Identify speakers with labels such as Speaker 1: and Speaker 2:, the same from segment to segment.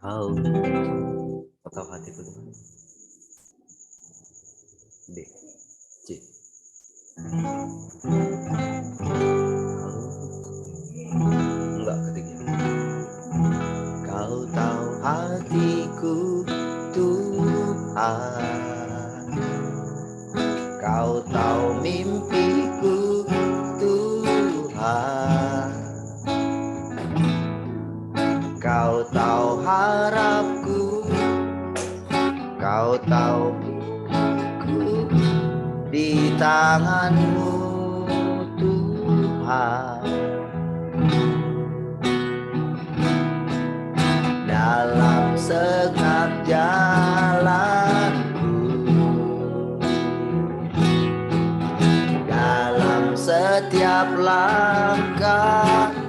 Speaker 1: Kau atau hatiku dengan D C. Enggak, ketiga. Kau tahu hatiku Tuhan, Kau tahu mimpiku Tuhan, Kau tahu harapku, Kau tahu ku di tangan-Mu Tuhan. Dalam segenap jalanku, dalam setiap langkahku,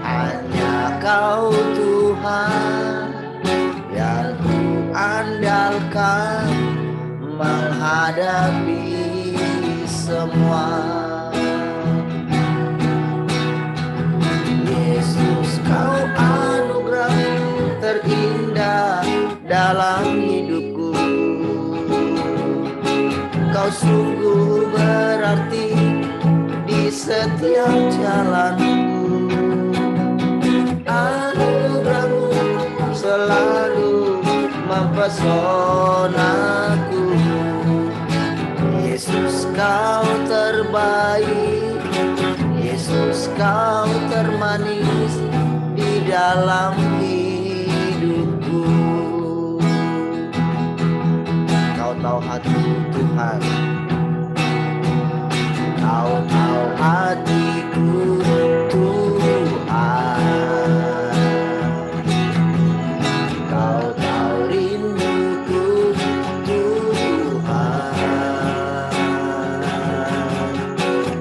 Speaker 1: hanya Kau Tuhan yang ku andalkan menghadapi semua. Yesus, Kau anugerah terindah dalam hidupku. Kau sungguh berarti di setiap jalanku. Anugerah-Mu selalu mempesonaku. Yesus, Kau terbaik, Yesus, Kau termanis di dalam hidupku. Kau tahu hati Tuhan, Kau tahu hatiku Tuhan, Kau tahu rinduku Tuhan,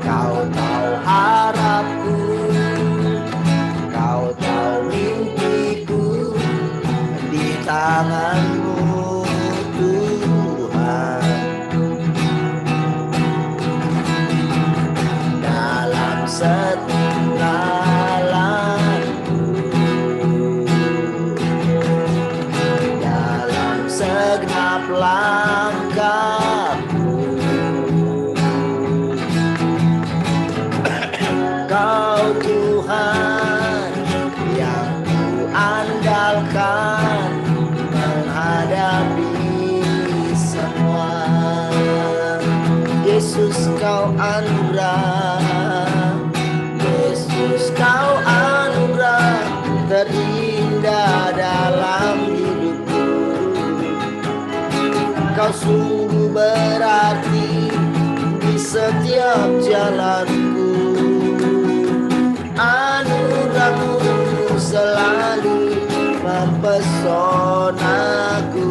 Speaker 1: Kau tahu harapku, Kau tahu mimpiku di tangan-Mu Tuhan. Dalam setinggalanku, dalam segenap langkahku, Kau Tuhan yang ku andalkan menghadapi semua. Yesus, Kau anugerah, Yesus, Kau anugerah terindah dalam hidupku. Kau sungguh berarti di setiap jalanku. Anugerah-Mu selalu mempesonaku.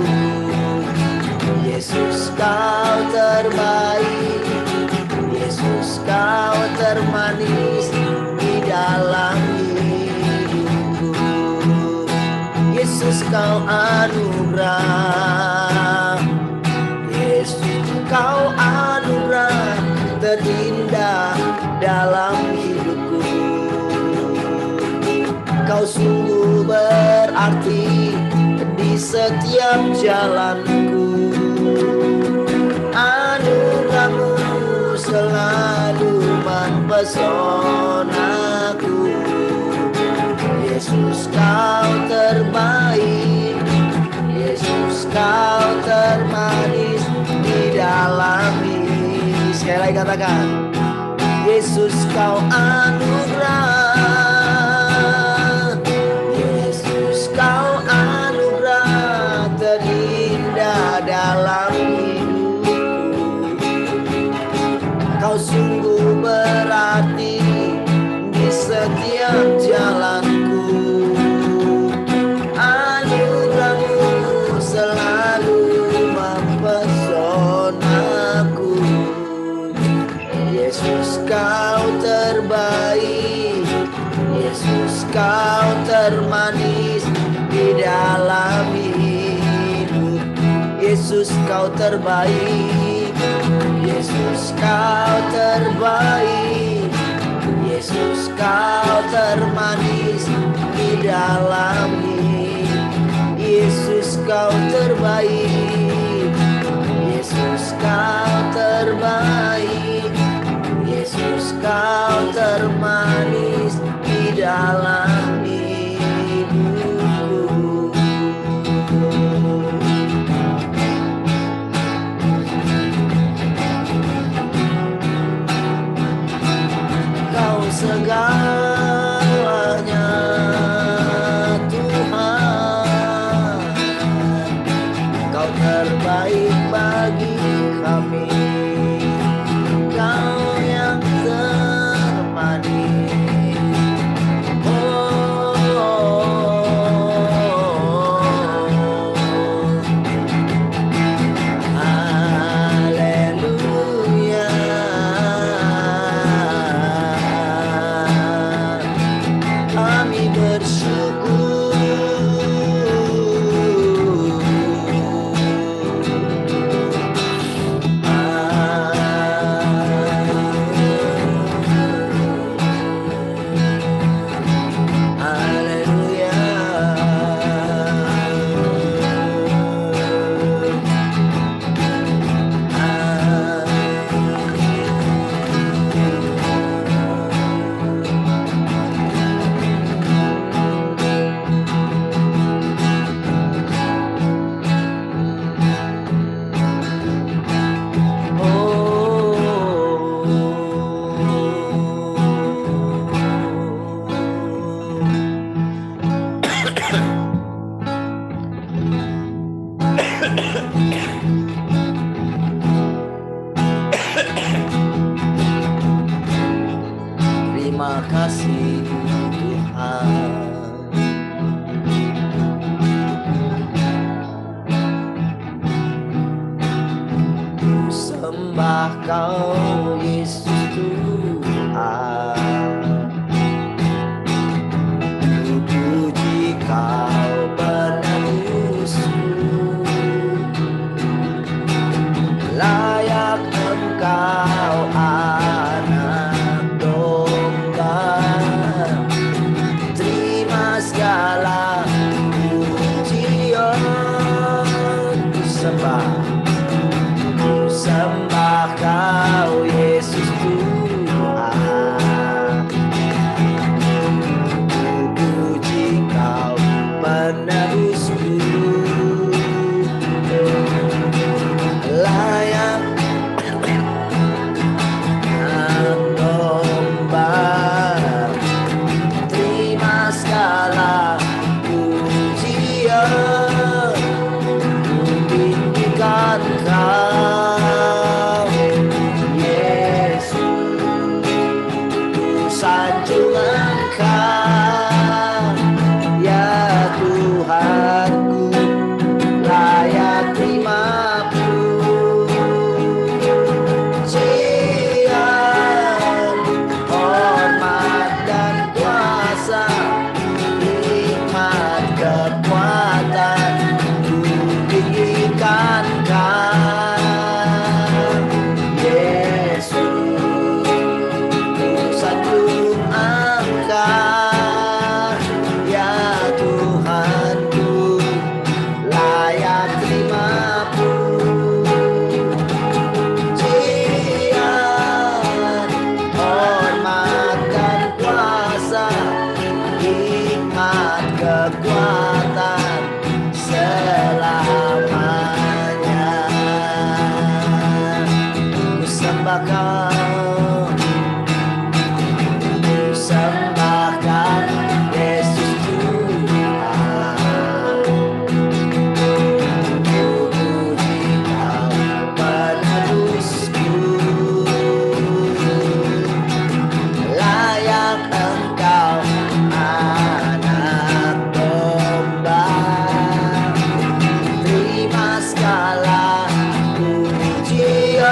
Speaker 1: Yesus, Kau terbaik, Yesus, Kau termanis di dalam hidupku. Yesus, Kau anugerah, Yesus, Kau anugerah terindah dalam hidupku. Kau sungguh berarti di setiap jalanku. Anugerah-Mu selalu mempesonaku. Yesus, Kau terbaik, Yesus, Kau termanis di dalam hidupku. Sekali lagi katakan, Yesus, Kau anugerah, Yesus, Kau anugerah terindah dalam hidupku. Kau sungguh berarti di setiap jalanku. Anugerah-Mu selalu mempesonaku. Yesus, Kau terbaik, Yesus, Kau termanis di dalam hidup. Yesus, Kau terbaik, Yesus, Kau terbaik, Yesus, Kau termanis dalam hidup. Yesus kau terbaik, Yesus kau terbaik, Yesus kau termanis di dalam hidupku. Kau segalanya Tuhan, Kau terbaik bagi kami, Kau yang termanis. Haleluya, kami bersyukur. Haleluya. Terima kasih Tuhan. Ku sembah Kau Yesus Tuhan, ku puji Kau penebusku. Layak Engkau Anak Domba, terima segala pujian. Ku sembah Kau Yesus Tuhan, ku puji Kau penebusku. Layak Anak Domba, terima segala pujian. Ku tinggikan Kau Yesus, ku sanjung Engkau ya Tuhanku. Layak terima pujian, hormat dan kuasa, nikmat kekuatan. Ku tinggikan Kau Yesus, ku sanjung Engkau ya Tuhanku. Layak terima pujian, hormat dan kuasa, nikmat kekuatan selamanya. Ku sembah Kau, ku sembah Kau Yesus Tuhan, ku puji Kau penebusku. Layak Engkau Anak Domba, terima segala pujian.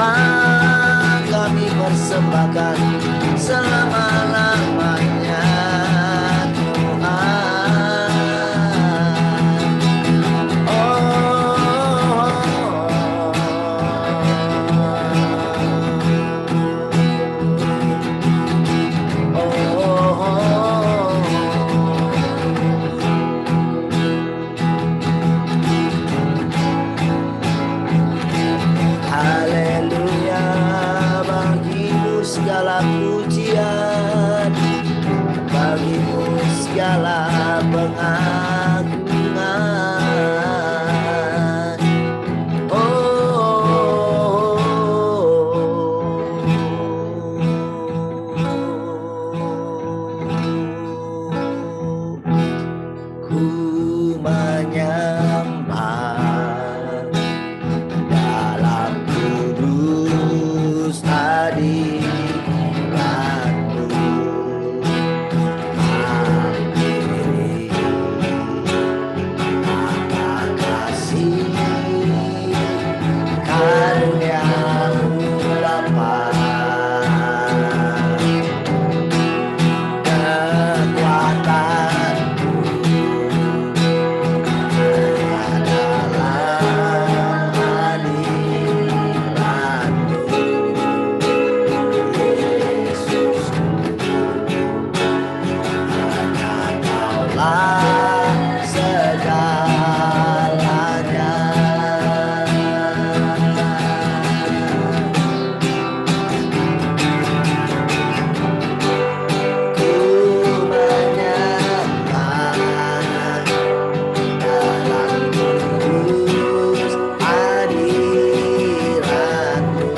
Speaker 1: sembah, kami persembahkan selama-lamanya Tuhan. Haleluya, bagimu segala pujian, bagimu segala pengagungan. Ku menyembah dalam kudus hadirat-Mu. Akhiri kata kasih karunia-Mu Bapa, kekuatan-Mu dalam hadirat-Mu. Yesus, hanya Kaulah segalanya. Ku menyembah dalam kudus hadirat-Mu.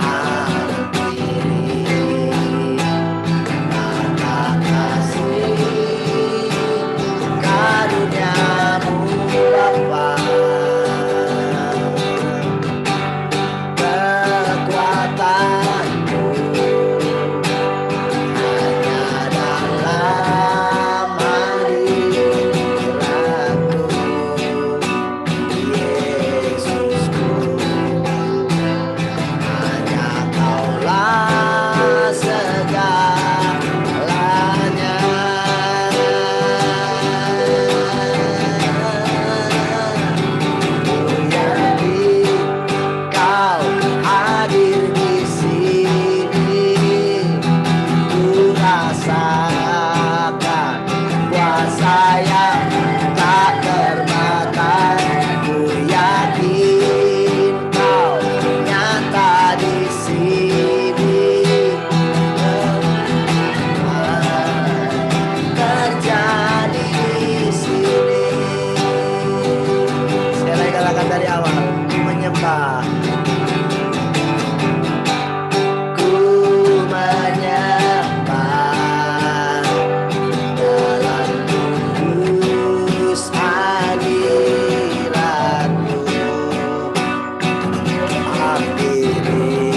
Speaker 1: Hampiri kata kasih karunia-Mu Bapa, kekuatan-Mu hanya dalam hadirat-Mu. Yesusku, hanya Kaulah segalanya. Ku yakin Kau hadir di sini, ku rasakan kuasa yang tak terbatas. Ku yakin Kau nyata di sini, terjadi di sini. Sekali lagi katakan dari awal, ku menyembah. Ku menyembah dalam kudus hadirat-Mu. Hampiri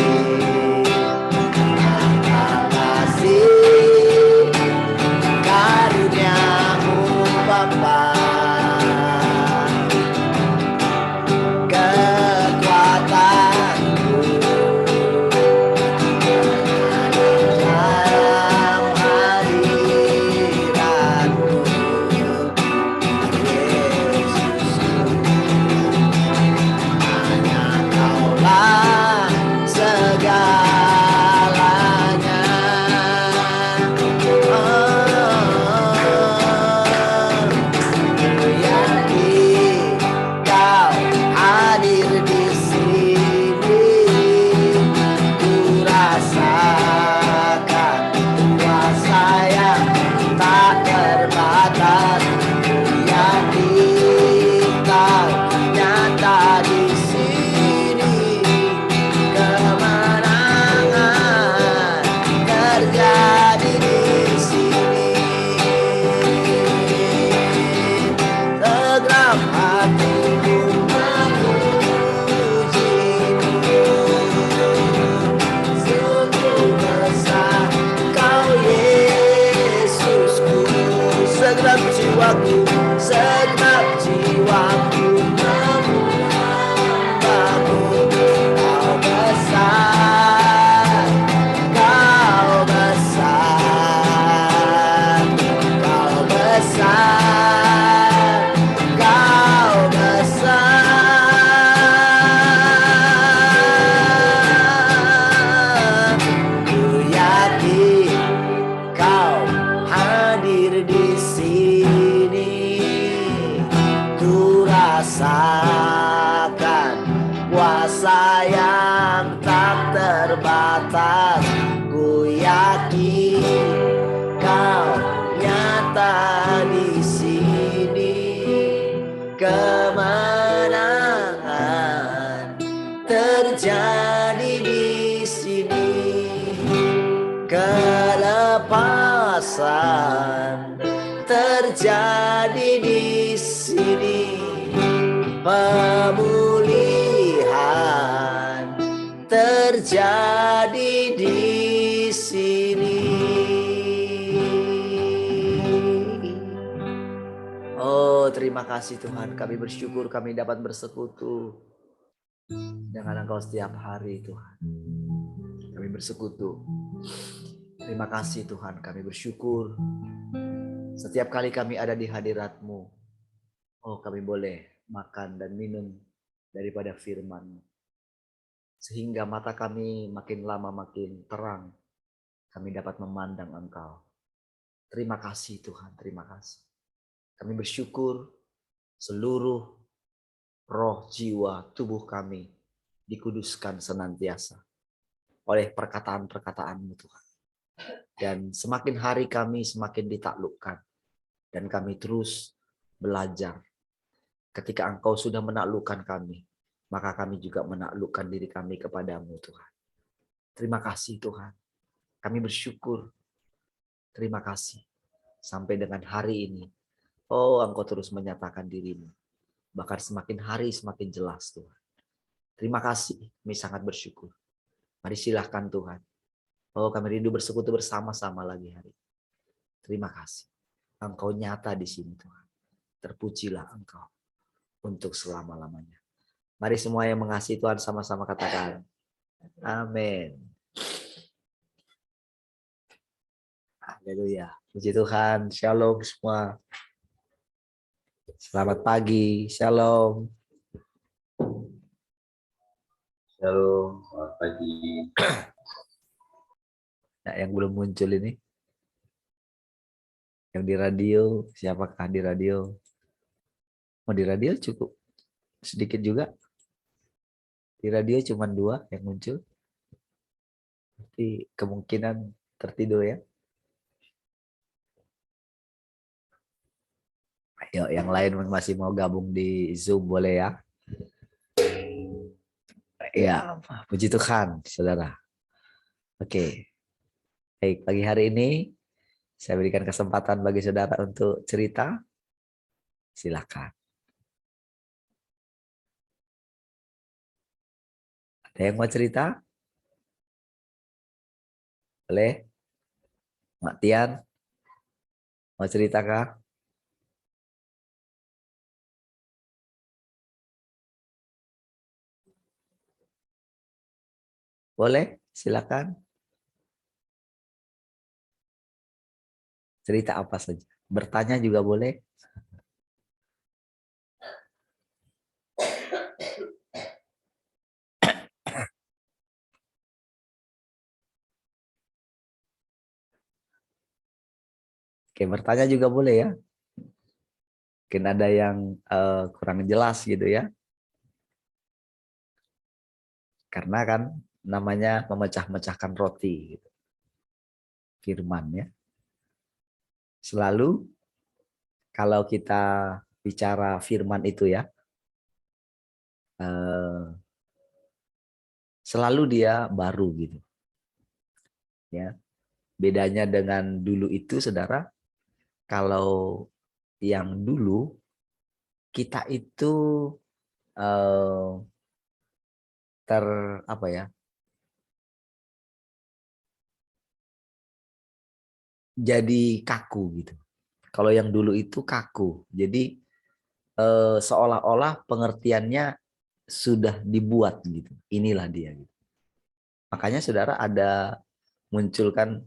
Speaker 1: kata kasih karunia-Mu Bapa, kekuatan yang tak terbatas, ku yakin Kau nyata di sini. Kemenangan terjadi di sini, kelepasan terjadi di sini, pemulihan terjadi di sini. Oh, terima kasih Tuhan, kami bersyukur kami dapat bersekutu dengan Engkau setiap hari Tuhan. Kami bersekutu. Terima kasih Tuhan, kami bersyukur setiap kali kami ada di hadirat-Mu. Oh, kami boleh makan dan minum daripada firman-Mu, sehingga mata kami makin lama makin terang, kami dapat memandang Engkau. Terima kasih Tuhan, terima kasih. Kami bersyukur seluruh roh, jiwa, tubuh kami dikuduskan senantiasa oleh perkataan-perkataan-Mu Tuhan. Dan semakin hari kami semakin ditaklukkan. Dan kami terus belajar. Ketika Engkau sudah menaklukkan kami, maka kami juga menaklukkan diri kami kepadamu Tuhan. Terima kasih Tuhan. Kami bersyukur. Terima kasih. Sampai dengan hari ini, oh Engkau terus menyatakan diri-Mu. Bahkan semakin hari semakin jelas Tuhan. Terima kasih, kami sangat bersyukur. Mari silahkan Tuhan. Oh kami rindu bersekutu bersama-sama lagi hari. Terima kasih. Engkau nyata di sini Tuhan. Terpujilah Engkau untuk selama-lamanya. Mari semua yang mengasihi Tuhan sama-sama katakan. Amin. Haleluya. Puji Tuhan. Shalom semua. Selamat pagi. Shalom.
Speaker 2: Shalom, selamat pagi.
Speaker 1: Nah, yang belum muncul ini. Yang di radio, siapakah di radio? Oh, di radio cukup sedikit juga. Di radio cuma 2 yang muncul. Jadi kemungkinan tertidur ya. Ayo, yang lain masih mau gabung di Zoom boleh ya. Ya, puji Tuhan, saudara. Oke. Baik, pagi hari ini saya berikan kesempatan bagi saudara untuk cerita. Silakan. Ada yang mau cerita? Boleh? Mak Tian, mau cerita kah? Boleh? Silakan. Cerita apa saja. Bertanya juga boleh. Oke, bertanya juga boleh ya. Mungkin ada yang kurang jelas gitu ya. Karena kan namanya memecah-mecahkan roti. Gitu. Firman ya. Selalu kalau kita bicara firman itu ya. Selalu dia baru gitu. Ya. Bedanya dengan dulu itu saudara. Kalau yang dulu kita itu apa ya, jadi kaku gitu. Kalau yang dulu itu kaku, jadi seolah-olah pengertiannya sudah dibuat gitu. Inilah dia. Gitu. Makanya saudara ada munculkan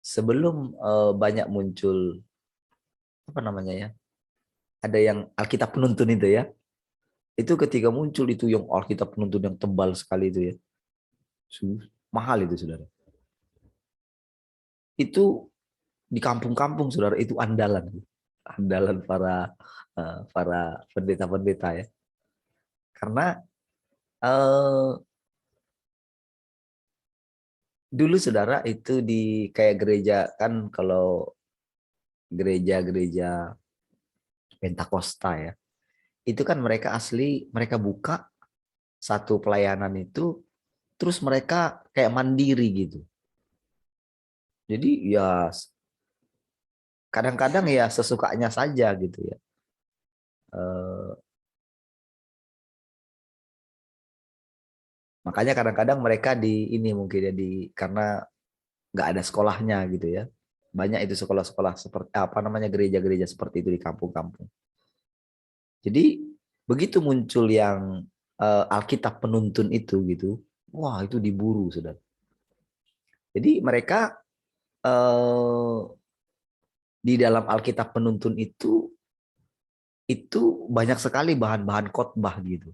Speaker 1: sebelum banyak muncul apa namanya ya, ada yang Alkitab penuntun itu ya. Itu ketika muncul itu yang Alkitab penuntun yang tebal sekali itu ya. Mahal itu saudara. Itu di kampung-kampung saudara itu andalan para pendeta-pendeta ya. Karena dulu saudara itu di kayak gereja kan, kalau gereja-gereja Pentakosta ya, itu kan mereka buka satu pelayanan itu, terus mereka kayak mandiri gitu. Jadi ya kadang-kadang ya sesukanya saja gitu ya. Makanya kadang-kadang mereka di ini mungkin ya, karena nggak ada sekolahnya gitu ya. Banyak itu sekolah-sekolah seperti apa namanya, gereja-gereja seperti itu di kampung-kampung. Jadi begitu muncul yang Alkitab penuntun itu gitu, wah itu diburu sudah. Jadi mereka di dalam Alkitab penuntun itu banyak sekali bahan-bahan khotbah gitu.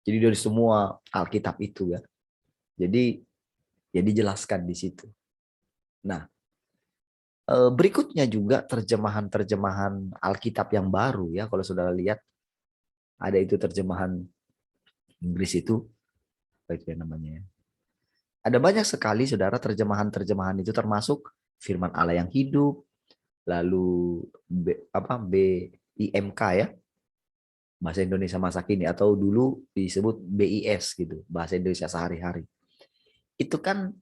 Speaker 1: Jadi dari semua Alkitab itu ya. Jadi ya dijelaskan di situ. Nah, berikutnya juga terjemahan-terjemahan Alkitab yang baru ya, kalau saudara lihat ada itu terjemahan Inggris itu, apa itu yang namanya ya. Ada banyak sekali saudara terjemahan-terjemahan itu, termasuk firman Allah yang hidup, lalu BIMK ya, bahasa Indonesia masa kini, atau dulu disebut BIS gitu, bahasa Indonesia sehari-hari. Itu kan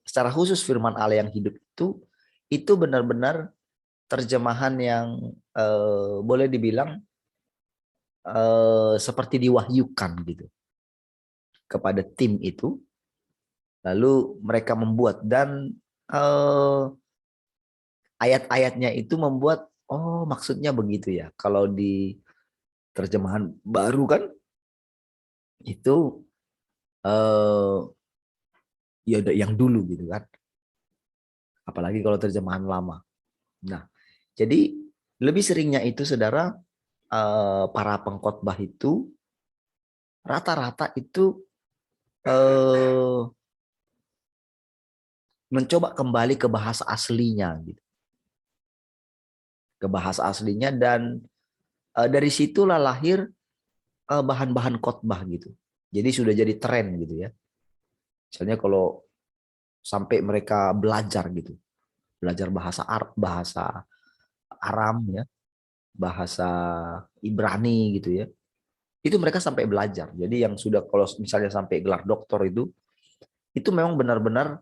Speaker 1: secara khusus firman Allah yang hidup itu benar-benar terjemahan yang boleh dibilang seperti diwahyukan gitu kepada tim itu, lalu mereka membuat, dan ayat-ayatnya itu membuat, oh maksudnya begitu ya. Kalau di terjemahan baru kan itu ya yang dulu gitu kan, apalagi kalau terjemahan lama. Nah, jadi lebih seringnya itu saudara, para pengkhotbah itu rata-rata itu mencoba kembali ke bahasa aslinya gitu, ke bahasa aslinya, dan dari situlah lahir bahan-bahan khotbah gitu. Jadi sudah jadi tren gitu ya. Misalnya kalau sampai mereka belajar gitu, belajar bahasa Arab, bahasa Aram ya, bahasa Ibrani gitu ya. Itu mereka sampai belajar. Jadi yang sudah, kalau misalnya sampai gelar doktor itu memang benar-benar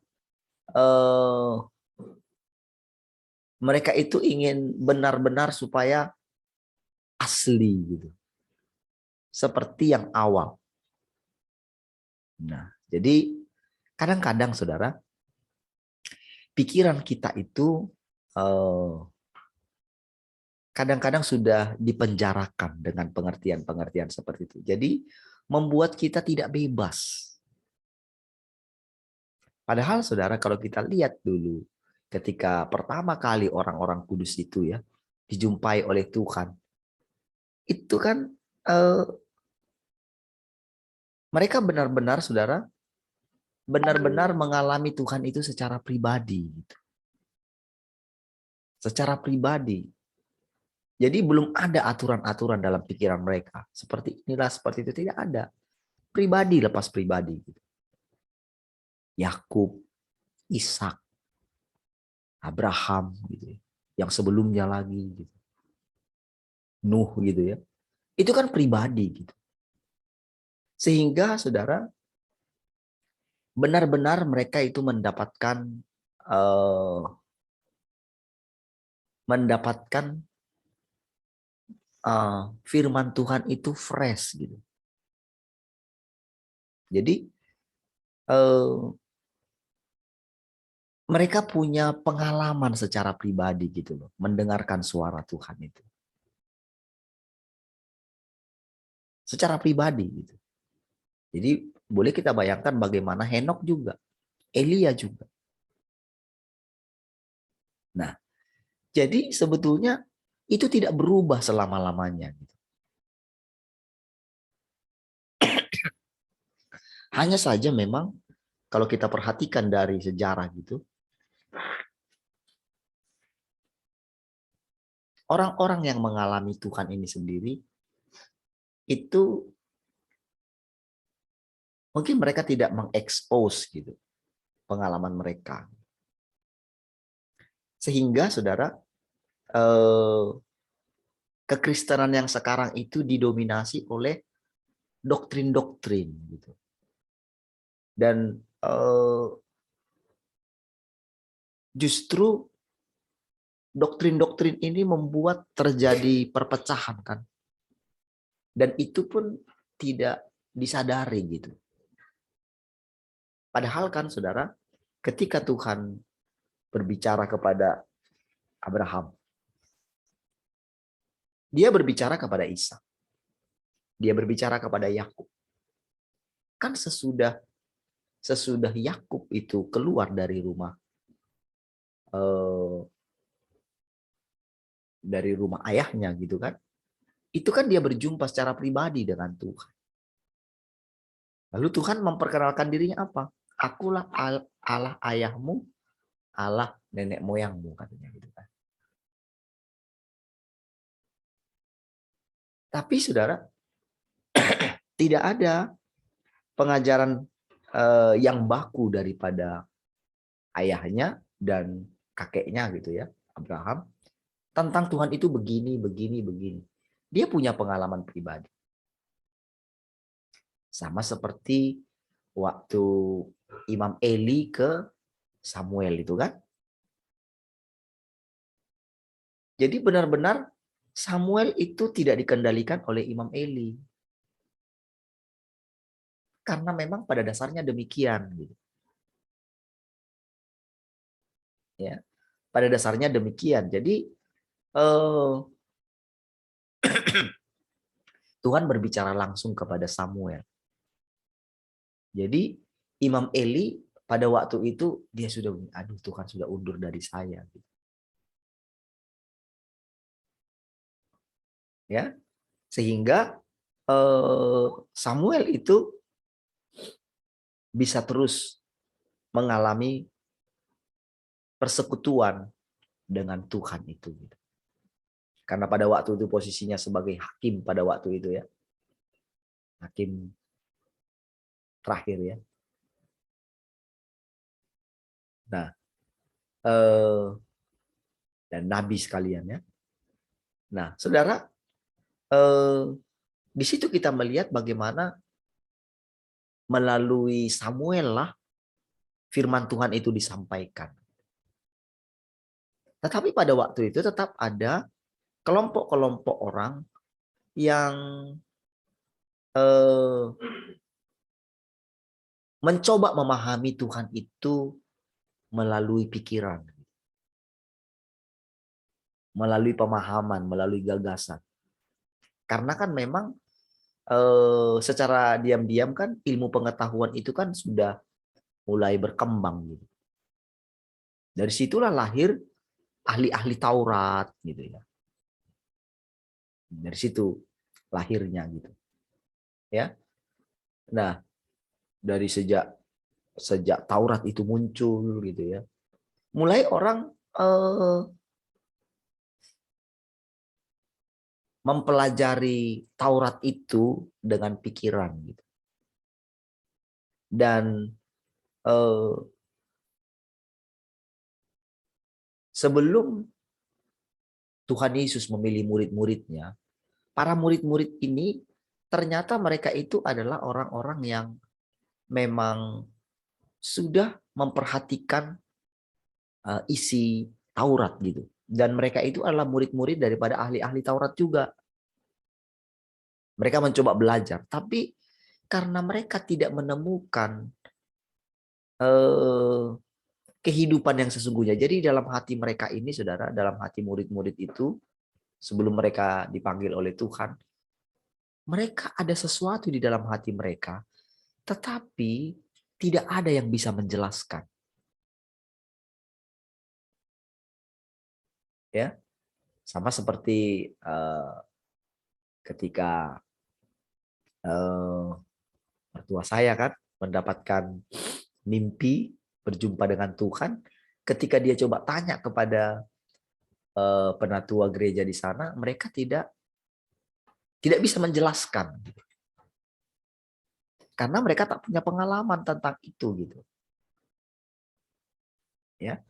Speaker 1: mereka itu ingin benar-benar supaya asli gitu. Seperti yang awal. Nah, jadi kadang-kadang saudara, pikiran kita itu kadang-kadang sudah dipenjarakan dengan pengertian-pengertian seperti itu. Jadi membuat kita tidak bebas. Padahal saudara, kalau kita lihat dulu ketika pertama kali orang-orang kudus itu ya dijumpai oleh Tuhan, itu kan eh, mereka benar-benar saudara, benar-benar mengalami Tuhan itu secara pribadi gitu. Secara pribadi. Jadi belum ada aturan-aturan dalam pikiran mereka. Seperti inilah, seperti itu, tidak ada. Pribadi lepas pribadi gitu. Yakub, Ishak, Abraham gitu ya. Yang sebelumnya lagi gitu. Nuh gitu ya. Itu kan pribadi gitu. Sehingga saudara, benar-benar mereka itu mendapatkan firman Tuhan itu fresh gitu. Jadi mereka punya pengalaman secara pribadi gitu loh, mendengarkan suara Tuhan itu. Secara pribadi gitu. Jadi boleh kita bayangkan bagaimana Henok juga, Elia juga. Nah, jadi sebetulnya itu tidak berubah selama-lamanya gitu. Hanya saja memang kalau kita perhatikan dari sejarah gitu, orang-orang yang mengalami Tuhan ini sendiri, itu mungkin mereka tidak mengekspos gitu pengalaman mereka. Sehingga saudara, kekristenan yang sekarang itu didominasi oleh doktrin-doktrin gitu. Dan justru doktrin-doktrin ini membuat terjadi perpecahan kan. Dan itu pun tidak disadari gitu. Padahal kan saudara, ketika Tuhan berbicara kepada Abraham, dia berbicara kepada Ishak, dia berbicara kepada Yakub. Kan sesudah Yakub itu keluar dari rumah ayahnya gitu kan, itu kan dia berjumpa secara pribadi dengan Tuhan. Lalu Tuhan memperkenalkan dirinya apa? Akulah Allah ayahmu, Allah nenek moyangmu, katanya gitu kan. Tapi saudara, tidak ada pengajaran yang baku daripada ayahnya dan kakeknya gitu ya, Abraham, tentang Tuhan itu begini. Dia punya pengalaman pribadi. Sama seperti waktu Imam Eli ke Samuel itu kan. Jadi benar-benar Samuel itu tidak dikendalikan oleh Imam Eli. Karena memang pada dasarnya demikian gitu. Ya. Pada dasarnya demikian. Jadi Tuhan berbicara langsung kepada Samuel. Jadi Imam Eli pada waktu itu dia sudah, aduh Tuhan sudah undur dari saya. Ya, sehingga Samuel itu bisa terus mengalami persekutuan dengan Tuhan itu. Karena pada waktu itu posisinya sebagai hakim pada waktu itu ya. Hakim terakhir ya. Nah, dan nabi sekalian ya. Nah, saudara, di situ kita melihat bagaimana melalui Samuel lah firman Tuhan itu disampaikan. Tetapi pada waktu itu tetap ada kelompok-kelompok orang yang mencoba memahami Tuhan itu melalui pikiran, melalui pemahaman, melalui gagasan. Karena kan memang secara diam-diam kan ilmu pengetahuan itu kan sudah mulai berkembang gitu. Dari situlah lahir ahli-ahli Taurat gitu ya. Dari situ lahirnya gitu. Ya. Nah, dari sejak Taurat itu muncul gitu ya. Mulai orang mempelajari Taurat itu dengan pikiran gitu. Dan sebelum Tuhan Yesus memilih murid-muridnya, para murid-murid ini ternyata mereka itu adalah orang-orang yang memang sudah memperhatikan isi Taurat gitu. Dan mereka itu adalah murid-murid daripada ahli-ahli Taurat juga. Mereka mencoba belajar, tapi karena mereka tidak menemukan kehidupan yang sesungguhnya. Jadi dalam hati mereka ini, saudara, dalam hati murid-murid itu, sebelum mereka dipanggil oleh Tuhan, mereka ada sesuatu di dalam hati mereka, tetapi tidak ada yang bisa menjelaskan. Ya, sama seperti ketika mertua saya kan mendapatkan mimpi berjumpa dengan Tuhan, ketika dia coba tanya kepada penatua gereja di sana, mereka tidak tidak bisa menjelaskan. Karena mereka tak punya pengalaman tentang itu gitu. Ya.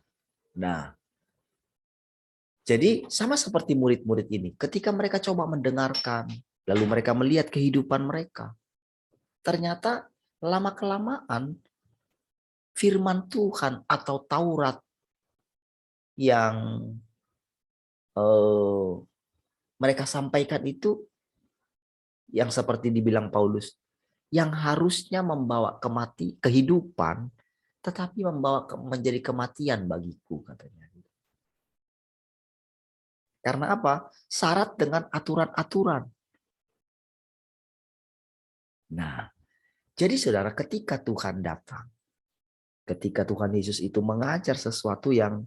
Speaker 1: Nah, jadi sama seperti murid-murid ini, ketika mereka coba mendengarkan, lalu mereka melihat kehidupan mereka, ternyata lama-kelamaan firman Tuhan atau Taurat yang mereka sampaikan itu yang seperti dibilang Paulus, yang harusnya membawa kehidupan, tetapi membawa menjadi kematian bagiku, katanya. Karena apa? Syarat dengan aturan-aturan. Nah, jadi saudara, ketika Tuhan datang, ketika Tuhan Yesus itu mengajar sesuatu yang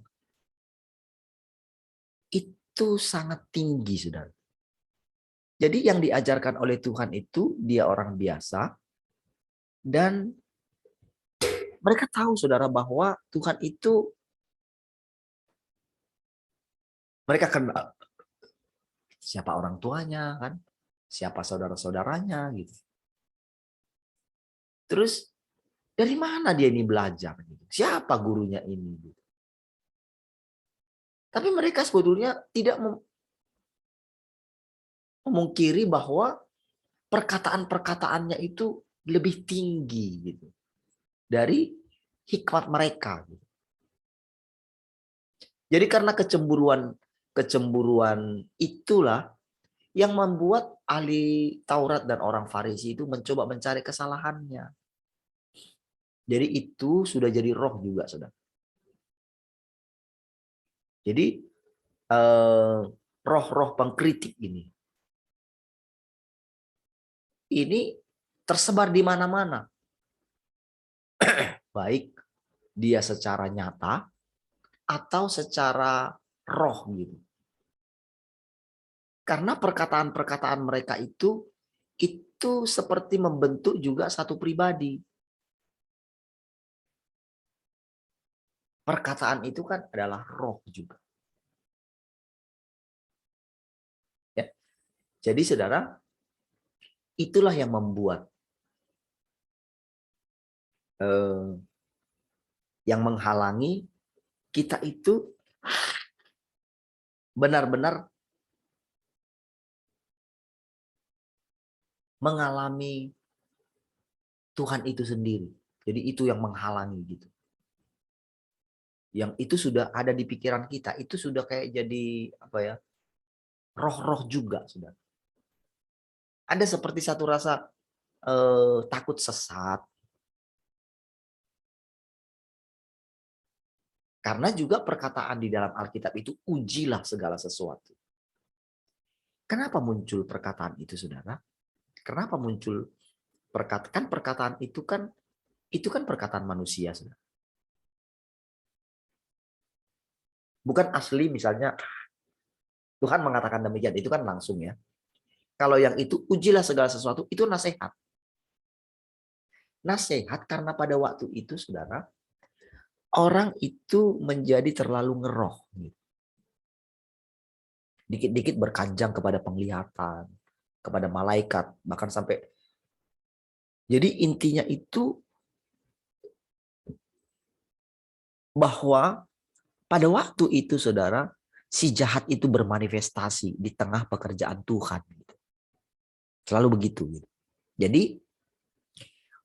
Speaker 1: itu sangat tinggi, saudara. Jadi yang diajarkan oleh Tuhan itu, dia orang biasa, dan mereka tahu, saudara, bahwa Tuhan itu, mereka kenal siapa orang tuanya, kan? Siapa saudara-saudaranya, gitu. Terus, dari mana dia ini belajar? Gitu. Siapa gurunya ini? Gitu. Tapi mereka sebetulnya tidak memungkiri bahwa perkataan-perkataannya itu lebih tinggi gitu dari hikmat mereka. Gitu. Jadi karena kecemburuan itulah yang membuat ahli Taurat dan orang Farisi itu mencoba mencari kesalahannya. Jadi itu sudah jadi roh juga, saudara. Jadi roh-roh pengkritik ini tersebar di mana-mana. Baik dia secara nyata atau secara roh gitu. Karena perkataan-perkataan mereka itu seperti membentuk juga satu pribadi. Perkataan itu kan adalah roh juga. Ya. Jadi saudara, itulah yang membuat yang menghalangi kita itu benar-benar mengalami Tuhan itu sendiri. Jadi itu yang menghalangi gitu. Yang itu sudah ada di pikiran kita, itu sudah kayak jadi apa ya? Roh-roh juga sudah. Ada seperti satu rasa takut sesat. Karena juga perkataan di dalam Alkitab itu ujilah segala sesuatu. Kenapa muncul perkataan itu, saudara? Kenapa muncul perkataan itu kan perkataan manusia, saudara. Bukan asli misalnya Tuhan mengatakan demikian, itu kan langsung ya. Kalau yang itu ujilah segala sesuatu, itu nasihat. Nasihat karena pada waktu itu, saudara, orang itu menjadi terlalu ngeroh. Dikit-dikit berkanjang kepada penglihatan, kepada malaikat, bahkan sampai. Jadi intinya itu bahwa pada waktu itu, saudara, si jahat itu bermanifestasi di tengah pekerjaan Tuhan. Selalu begitu. Jadi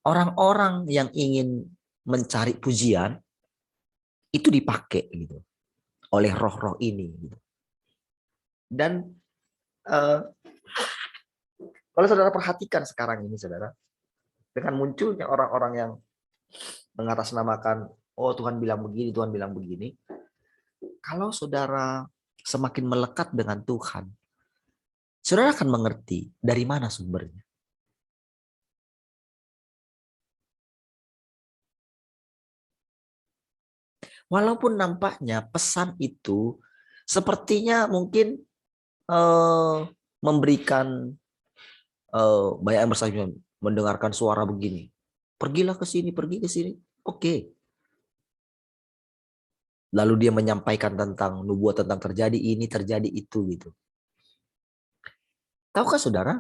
Speaker 1: orang-orang yang ingin mencari pujian itu dipakai gitu oleh roh-roh ini. Gitu. Dan kalau saudara perhatikan sekarang ini, saudara, dengan munculnya orang-orang yang mengatasnamakan, oh Tuhan bilang begini, Tuhan bilang begini. Kalau saudara semakin melekat dengan Tuhan, saudara akan mengerti dari mana sumbernya. Walaupun nampaknya pesan itu sepertinya mungkin memberikan banyak yang bersamaan mendengarkan suara begini. Pergilah ke sini, pergi ke sini. Oke. Lalu dia menyampaikan tentang nubuat tentang terjadi ini, terjadi itu gitu. Tahukah saudara,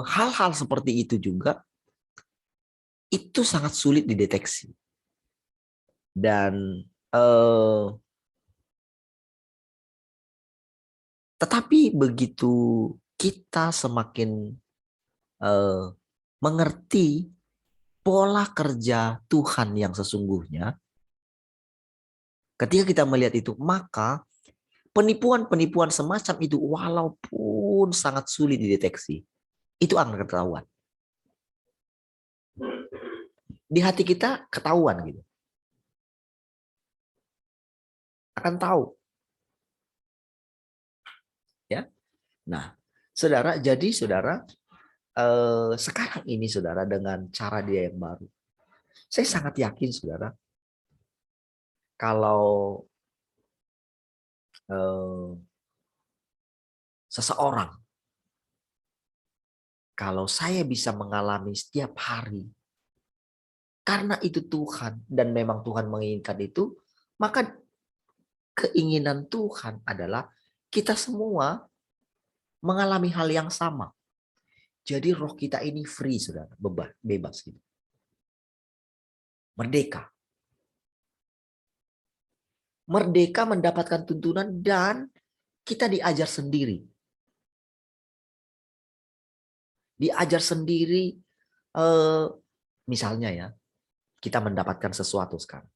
Speaker 1: hal-hal seperti itu juga itu sangat sulit dideteksi. Dan tetapi begitu kita semakin mengerti pola kerja Tuhan yang sesungguhnya, ketika kita melihat itu, maka penipuan-penipuan semacam itu walaupun sangat sulit dideteksi, itu akan ketahuan. Di hati kita ketahuan gitu. Akan tahu. Ya. Nah, saudara, jadi saudara, sekarang ini saudara dengan cara dia yang baru, saya sangat yakin saudara, kalau seseorang, kalau saya bisa mengalami setiap hari, karena itu Tuhan dan memang Tuhan menginginkan itu, maka keinginan Tuhan adalah kita semua mengalami hal yang sama. Jadi roh kita ini free, saudara, bebas gitu. Merdeka. Merdeka mendapatkan tuntunan dan kita diajar sendiri. Diajar sendiri, misalnya ya, kita mendapatkan sesuatu sekarang.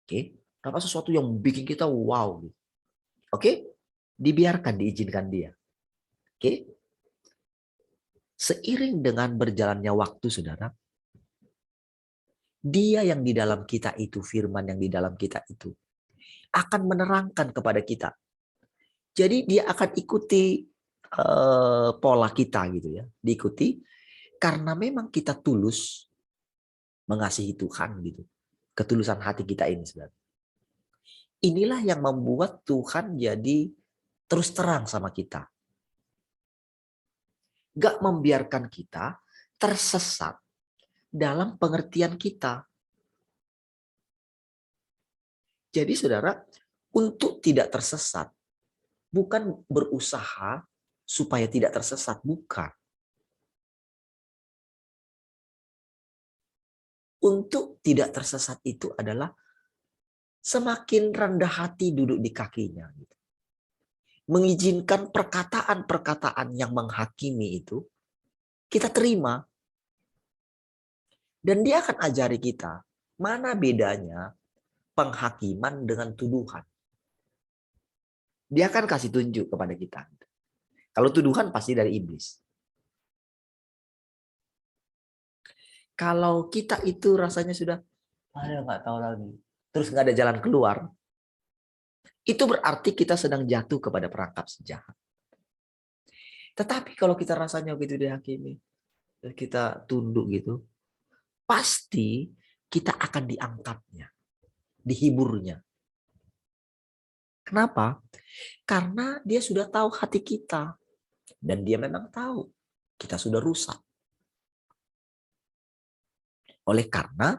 Speaker 1: Oke, dapat sesuatu yang bikin kita wow. Oke, dibiarkan, diizinkan dia. Oke, seiring dengan berjalannya waktu, saudara, dia yang di dalam kita itu, firman yang di dalam kita itu, akan menerangkan kepada kita. Jadi dia akan ikuti pola kita gitu ya, diikuti karena memang kita tulus mengasihi Tuhan gitu, ketulusan hati kita ini, saudara. Inilah yang membuat Tuhan jadi terus terang sama kita. Gak membiarkan kita tersesat dalam pengertian kita. Jadi saudara, untuk tidak tersesat, bukan berusaha supaya tidak tersesat, bukan. Untuk tidak tersesat itu adalah semakin rendah hati duduk di kakinya. Mengizinkan perkataan-perkataan yang menghakimi itu, kita terima. Dan dia akan ajari kita, mana bedanya penghakiman dengan tuduhan. Dia akan kasih tunjuk kepada kita. Kalau tuduhan pasti dari iblis. Kalau kita itu rasanya sudah, nggak tahu lagi, terus nggak ada jalan keluar, itu berarti kita sedang jatuh kepada perangkap si jahat. Tetapi kalau kita rasanya begitu dihakimi, kita tunduk gitu, pasti kita akan diangkatnya, dihiburnya. Kenapa? Karena dia sudah tahu hati kita. Dan dia memang tahu kita sudah rusak. Oleh karena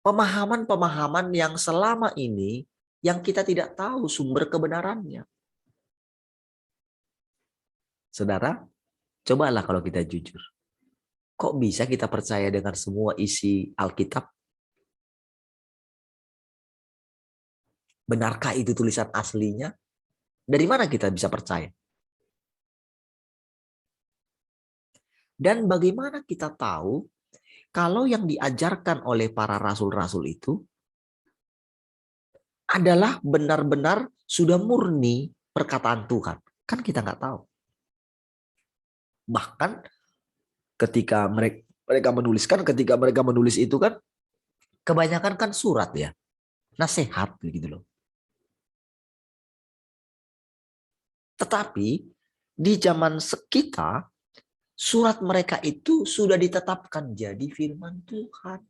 Speaker 1: pemahaman-pemahaman yang selama ini yang kita tidak tahu sumber kebenarannya. Saudara, cobalah kalau kita jujur. Kok bisa kita percaya dengan semua isi Alkitab? Benarkah itu tulisan aslinya? Dari mana kita bisa percaya? Dan bagaimana kita tahu kalau yang diajarkan oleh para rasul-rasul itu adalah benar-benar sudah murni perkataan Tuhan? Kan kita nggak tahu. Bahkan ketika mereka menulis itu kan kebanyakan kan surat ya, nasihat gitu loh. Tetapi di zaman kita, surat mereka itu sudah ditetapkan jadi firman Tuhan.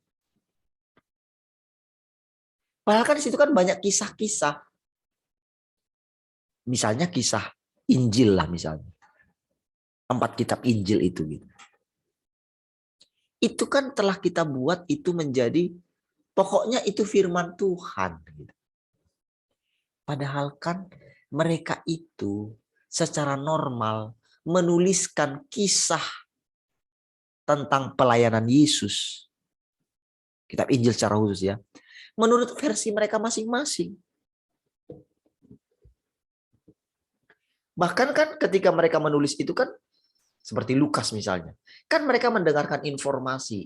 Speaker 1: Padahal kan di situ kan banyak kisah-kisah. Misalnya kisah Injil lah misalnya. 4 kitab Injil itu gitu. Itu kan telah kita buat itu menjadi, pokoknya itu firman Tuhan. Gitu. Padahal kan mereka itu secara normal menuliskan kisah tentang pelayanan Yesus. Kitab Injil secara khusus ya. Menurut versi mereka masing-masing. Bahkan kan ketika mereka menulis itu kan seperti Lukas misalnya. Kan mereka mendengarkan informasi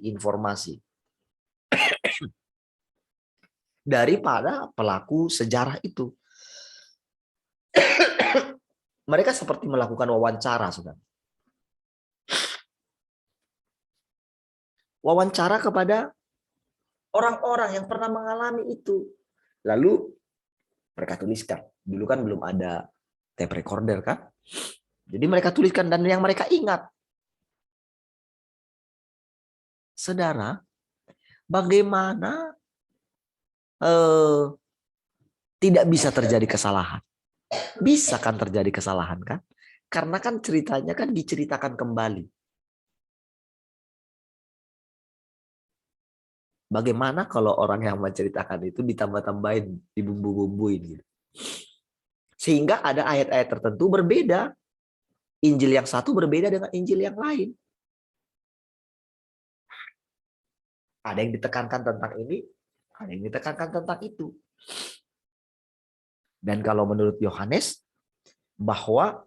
Speaker 1: daripada pelaku sejarah itu. Mereka seperti melakukan wawancara, saudara. Wawancara kepada orang-orang yang pernah mengalami itu. Lalu mereka tuliskan. Dulu kan belum ada tape recorder kan. Jadi mereka tuliskan dan yang mereka ingat. Saudara, bagaimana tidak bisa terjadi kesalahan? Bisa kan terjadi kesalahan kan? Karena kan ceritanya kan diceritakan kembali. Bagaimana kalau orang yang menceritakan itu ditambah-tambahin, dibumbu-bumbuin gitu. Sehingga ada ayat-ayat tertentu berbeda. Injil yang satu berbeda dengan Injil yang lain. Ada yang ditekankan tentang ini, ada yang ditekankan tentang itu. Dan kalau menurut Yohanes, bahwa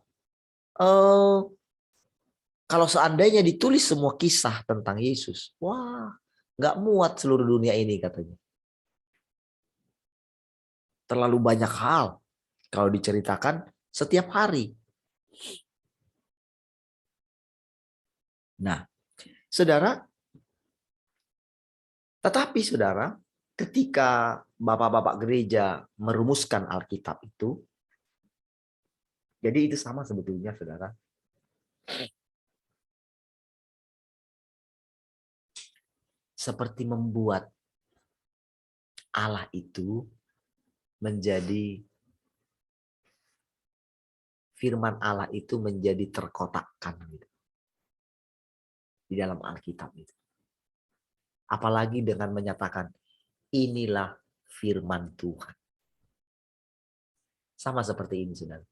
Speaker 1: kalau seandainya ditulis semua kisah tentang Yesus, wah, nggak muat seluruh dunia ini katanya. Terlalu banyak hal kalau diceritakan setiap hari. Nah, saudara, tetapi saudara, ketika bapak-bapak gereja merumuskan Alkitab itu, jadi itu sama sebetulnya saudara. Seperti membuat Allah itu menjadi, firman Allah itu menjadi terkotakkan gitu, di dalam Alkitab itu. Apalagi dengan menyatakan, inilah firman Tuhan. Sama seperti ini saudara.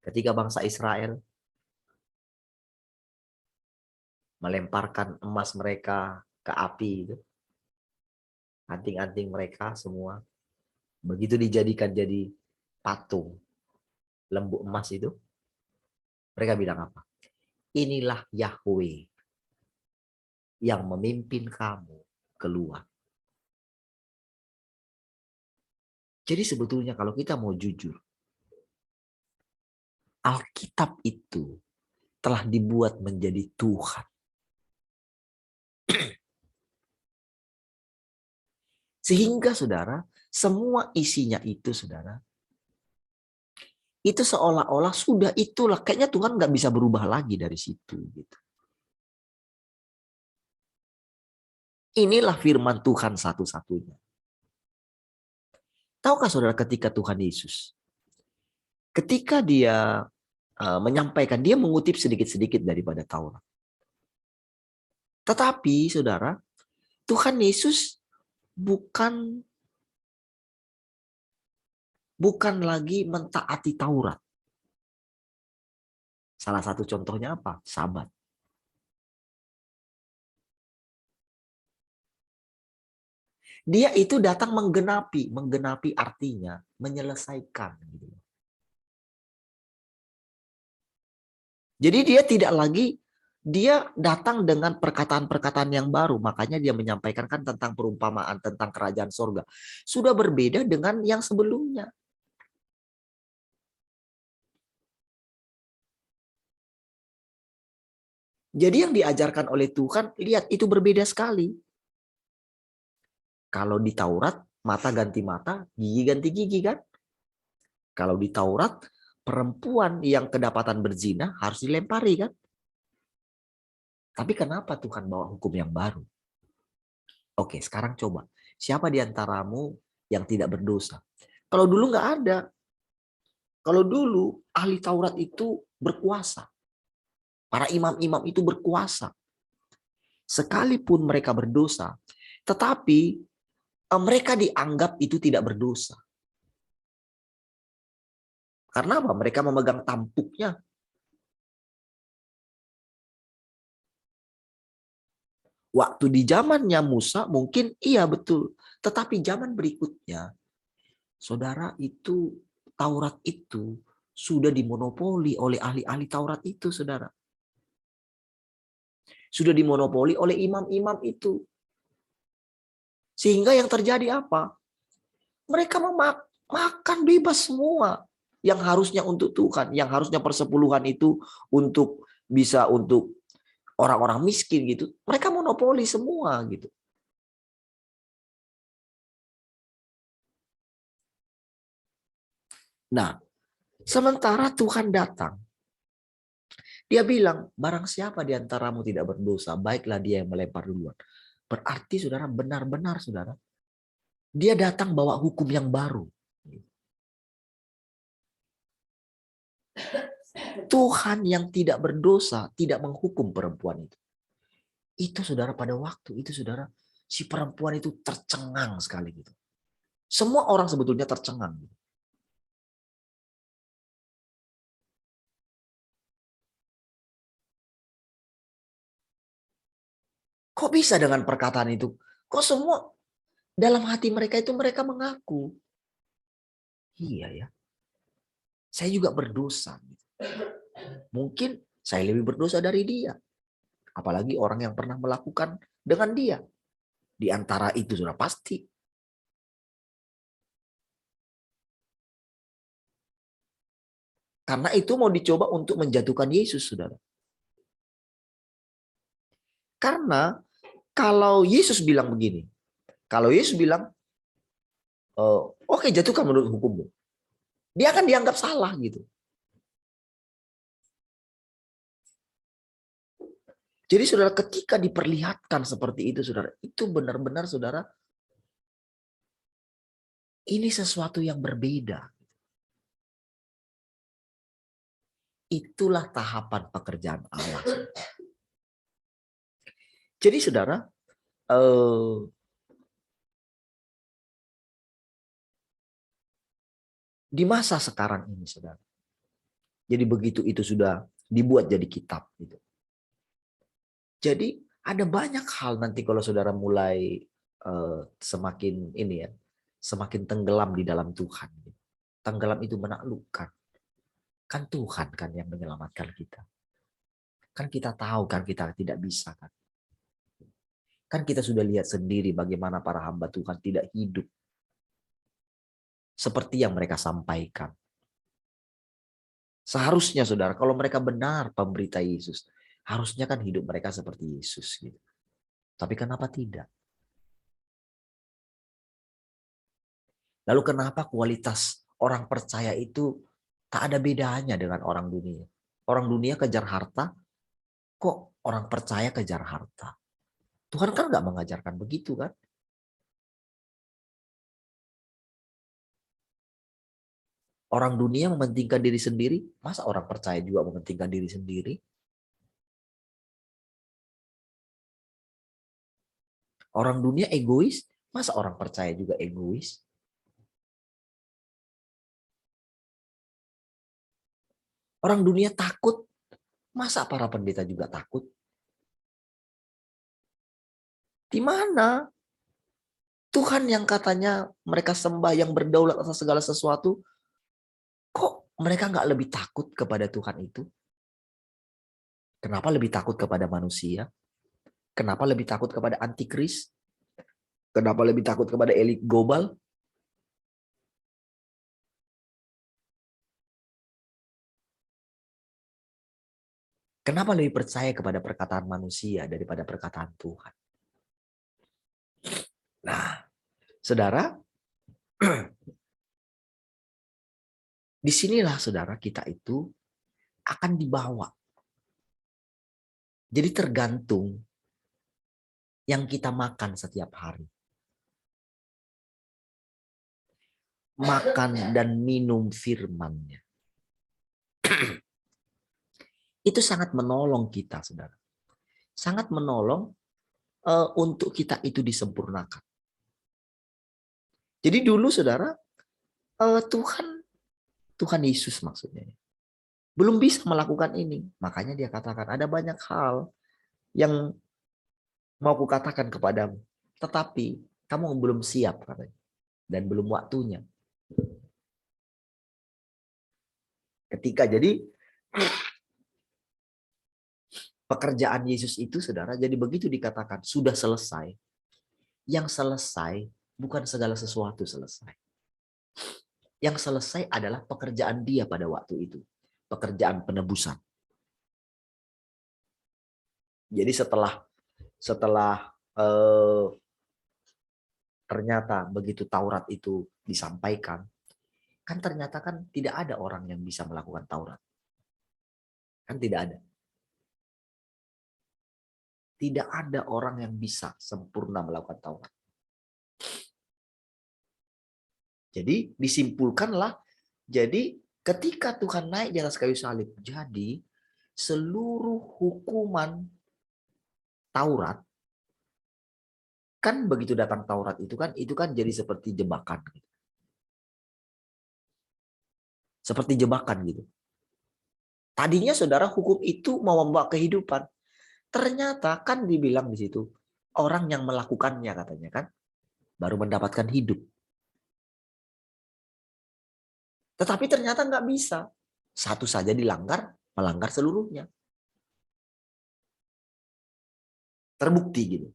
Speaker 1: Ketika bangsa Israel melemparkan emas mereka ke api itu, anting-anting mereka semua, begitu dijadikan jadi patung lembu emas itu, mereka bilang apa? Inilah Yahweh yang memimpin kamu keluar. Jadi sebetulnya kalau kita mau jujur, Alkitab itu telah dibuat menjadi Tuhan. Sehingga saudara, semua isinya itu saudara, itu seolah-olah sudah itulah. Kayaknya Tuhan nggak bisa berubah lagi dari situ. Gitu. Inilah firman Tuhan satu-satunya. Tahukah saudara ketika Tuhan Yesus, ketika dia menyampaikan, dia mengutip sedikit-sedikit daripada Taurat. Tetapi saudara, Tuhan Yesus bukan lagi mentaati Taurat. Salah satu contohnya apa? Sabat. Dia itu datang menggenapi artinya menyelesaikan. Jadi dia tidak lagi, dia datang dengan perkataan-perkataan yang baru. Makanya dia menyampaikan kan tentang perumpamaan, tentang kerajaan sorga. Sudah berbeda dengan yang sebelumnya. Jadi yang diajarkan oleh Tuhan, lihat itu berbeda sekali. Kalau di Taurat, mata ganti mata, gigi ganti gigi kan? Kalau di Taurat, perempuan yang kedapatan berzina harus dilempari kan? Tapi kenapa Tuhan bawa hukum yang baru? Oke, sekarang coba. Siapa di antaramu yang tidak berdosa? Kalau dulu nggak ada. Kalau dulu ahli Taurat itu berkuasa. Para imam-imam itu berkuasa. Sekalipun mereka berdosa, tetapi mereka dianggap itu tidak berdosa. Karena apa? Mereka memegang tampuknya. Waktu di zamannya Musa mungkin iya betul. Tetapi zaman berikutnya, saudara, itu Taurat itu sudah dimonopoli oleh ahli-ahli Taurat itu, saudara. Sudah dimonopoli oleh imam-imam itu. Sehingga yang terjadi apa? Mereka makan bebas semua. Yang harusnya untuk Tuhan, yang harusnya persepuluhan itu untuk bisa untuk orang-orang miskin gitu. Mereka monopoli semua gitu. Nah, sementara Tuhan datang. Dia bilang, barang siapa di antaramu tidak berdosa, baiklah dia yang melempar duluan. Berarti saudara, benar-benar saudara, dia datang bawa hukum yang baru. Tuhan yang tidak berdosa tidak menghukum perempuan itu. Itu saudara, pada waktu itu saudara, si perempuan itu tercengang sekali gitu. Semua orang sebetulnya tercengang. Gitu. Kok bisa dengan perkataan itu? Kok semua dalam hati mereka itu mereka mengaku. Iya ya, saya juga berdosa. Mungkin saya lebih berdosa dari dia. Apalagi orang yang pernah melakukan dengan dia. Di antara itu sudah pasti. Karena itu mau dicoba untuk menjatuhkan Yesus, saudara. Karena kalau Yesus bilang begini. Kalau Yesus bilang, oke, jatuhkan menurut hukummu. Dia akan dianggap salah gitu. Jadi saudara, ketika diperlihatkan seperti itu saudara, itu benar-benar saudara, ini sesuatu yang berbeda. Itulah tahapan pekerjaan Allah. Jadi saudara, di masa sekarang ini saudara, jadi begitu itu sudah dibuat jadi kitab gitu. Jadi ada banyak hal nanti kalau saudara mulai semakin ini ya, semakin tenggelam di dalam Tuhan. Tenggelam itu menaklukkan. Kan Tuhan kan yang menyelamatkan kita. Kan kita tahu kan kita tidak bisa kan. Kan kita sudah lihat sendiri bagaimana para hamba Tuhan tidak hidup seperti yang mereka sampaikan. Seharusnya saudara, kalau mereka benar pemberita Yesus, harusnya kan hidup mereka seperti Yesus gitu. Tapi kenapa tidak? Lalu kenapa kualitas orang percaya itu tak ada bedanya dengan orang dunia? Orang dunia kejar harta, kok orang percaya kejar harta? Tuhan kan nggak mengajarkan begitu kan? Orang dunia mementingkan diri sendiri, masa orang percaya juga mementingkan diri sendiri? Orang dunia egois, masa orang percaya juga egois? Orang dunia takut, masa para pendeta juga takut? Di mana Tuhan yang katanya mereka sembah, yang berdaulat atas segala sesuatu, kok mereka nggak lebih takut kepada Tuhan itu? Kenapa lebih takut kepada manusia? Kenapa lebih takut kepada antikris? Kenapa lebih takut kepada elit global? Kenapa lebih percaya kepada perkataan manusia daripada perkataan Tuhan? Nah, saudara, disinilah saudara kita itu akan dibawa. Jadi tergantung yang kita makan setiap hari. Makan dan minum firman-Nya. Itu sangat menolong kita, saudara. Sangat menolong untuk kita itu disempurnakan. Jadi dulu, saudara, Tuhan Yesus maksudnya, belum bisa melakukan ini. Makanya dia katakan ada banyak hal yang mau kukatakan kepadamu, tetapi kamu belum siap katanya, dan belum waktunya. Ketika jadi pekerjaan Yesus itu, saudara, jadi begitu dikatakan sudah selesai. Yang selesai bukan segala sesuatu selesai. Yang selesai adalah pekerjaan Dia pada waktu itu, pekerjaan penebusan. Jadi setelah ternyata begitu Taurat itu disampaikan, kan ternyata kan tidak ada orang yang bisa melakukan Taurat. Kan tidak ada. Tidak ada orang yang bisa sempurna melakukan Taurat. Jadi disimpulkanlah, jadi ketika Tuhan naik di atas kayu salib, jadi seluruh hukuman Taurat, kan begitu datang Taurat itu kan jadi seperti jebakan. Seperti jebakan gitu. Tadinya saudara hukum itu mau membawa kehidupan. Ternyata kan dibilang di situ, orang yang melakukannya katanya kan, baru mendapatkan hidup. Tetapi ternyata nggak bisa. Satu saja dilanggar, melanggar seluruhnya. Terbukti gitu.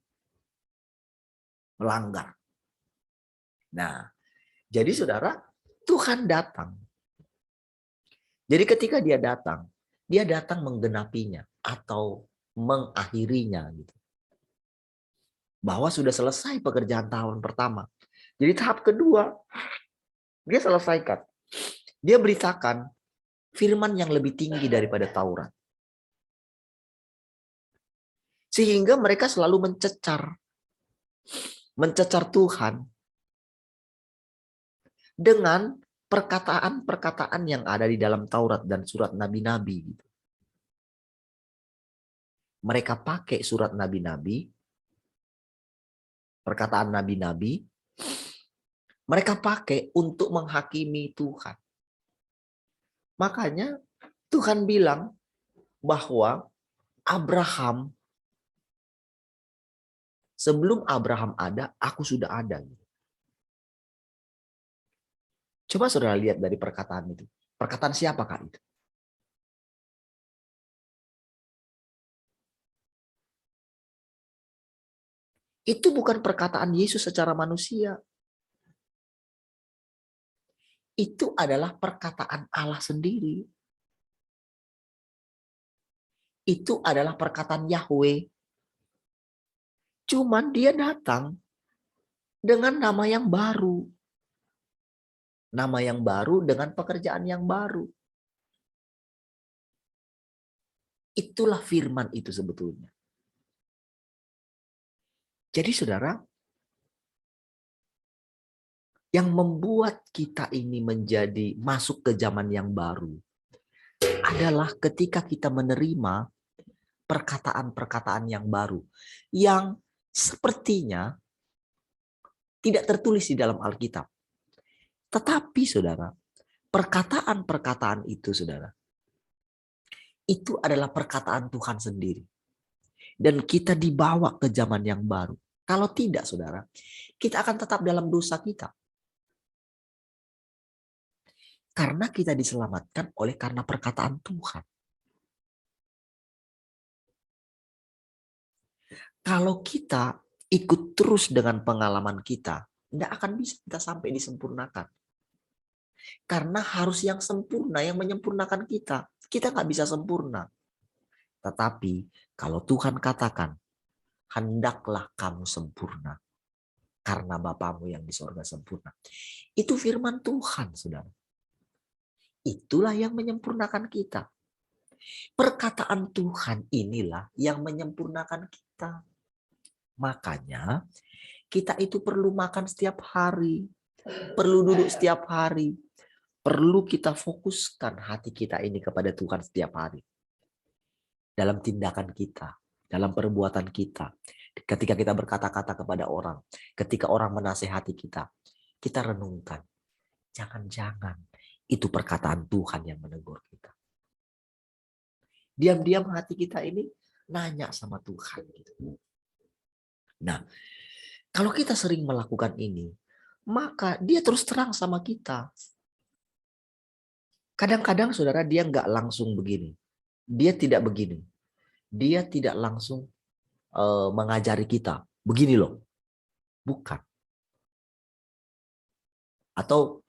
Speaker 1: Melanggar. Nah, jadi saudara, Tuhan datang. Jadi ketika dia datang menggenapinya atau mengakhirinya gitu. Bahwa sudah selesai pekerjaan tahun pertama. Jadi tahap kedua, dia selesaikan. Dia beritakan firman yang lebih tinggi daripada Taurat. Sehingga mereka selalu mencecar Tuhan dengan perkataan-perkataan yang ada di dalam Taurat dan surat nabi-nabi. Mereka pakai surat nabi-nabi, perkataan nabi-nabi, mereka pakai untuk menghakimi Tuhan. Makanya Tuhan bilang bahwa Abraham, sebelum Abraham ada, aku sudah ada. Coba saudara lihat dari perkataan itu. Perkataan siapakah itu? Itu bukan perkataan Yesus secara manusia. Itu adalah perkataan Allah sendiri. Itu adalah perkataan Yahweh. Cuman dia datang dengan nama yang baru. Nama yang baru dengan pekerjaan yang baru. Itulah firman itu sebetulnya. Jadi saudara, yang membuat kita ini menjadi masuk ke zaman yang baru adalah ketika kita menerima perkataan-perkataan yang baru yang sepertinya tidak tertulis di dalam Alkitab. Tetapi saudara, perkataan-perkataan itu saudara, itu adalah perkataan Tuhan sendiri. Dan kita dibawa ke zaman yang baru. Kalau tidak saudara, kita akan tetap dalam dosa kita. Karena kita diselamatkan karena perkataan Tuhan. Kalau kita ikut terus dengan pengalaman kita, tidak akan bisa kita sampai disempurnakan. Karena harus yang sempurna yang menyempurnakan kita. Kita nggak bisa sempurna. Tetapi kalau Tuhan katakan, hendaklah kamu sempurna. Karena Bapamu yang di sorga sempurna. Itu firman Tuhan, saudara. Itulah yang menyempurnakan kita. Perkataan Tuhan inilah yang menyempurnakan kita. Makanya kita itu perlu makan setiap hari. Perlu duduk setiap hari. Perlu kita fokuskan hati kita ini kepada Tuhan setiap hari. Dalam tindakan kita, dalam perbuatan kita. Ketika kita berkata-kata kepada orang, ketika orang menasehati kita, kita renungkan. Jangan-jangan itu perkataan Tuhan yang menegur kita. Diam-diam hati kita ini nanya sama Tuhan. Nah, kalau kita sering melakukan ini, maka dia terus terang sama kita. Kadang-kadang saudara dia nggak langsung begini. Dia tidak begini. Dia tidak langsung mengajari kita. Begini loh. Bukan. Atau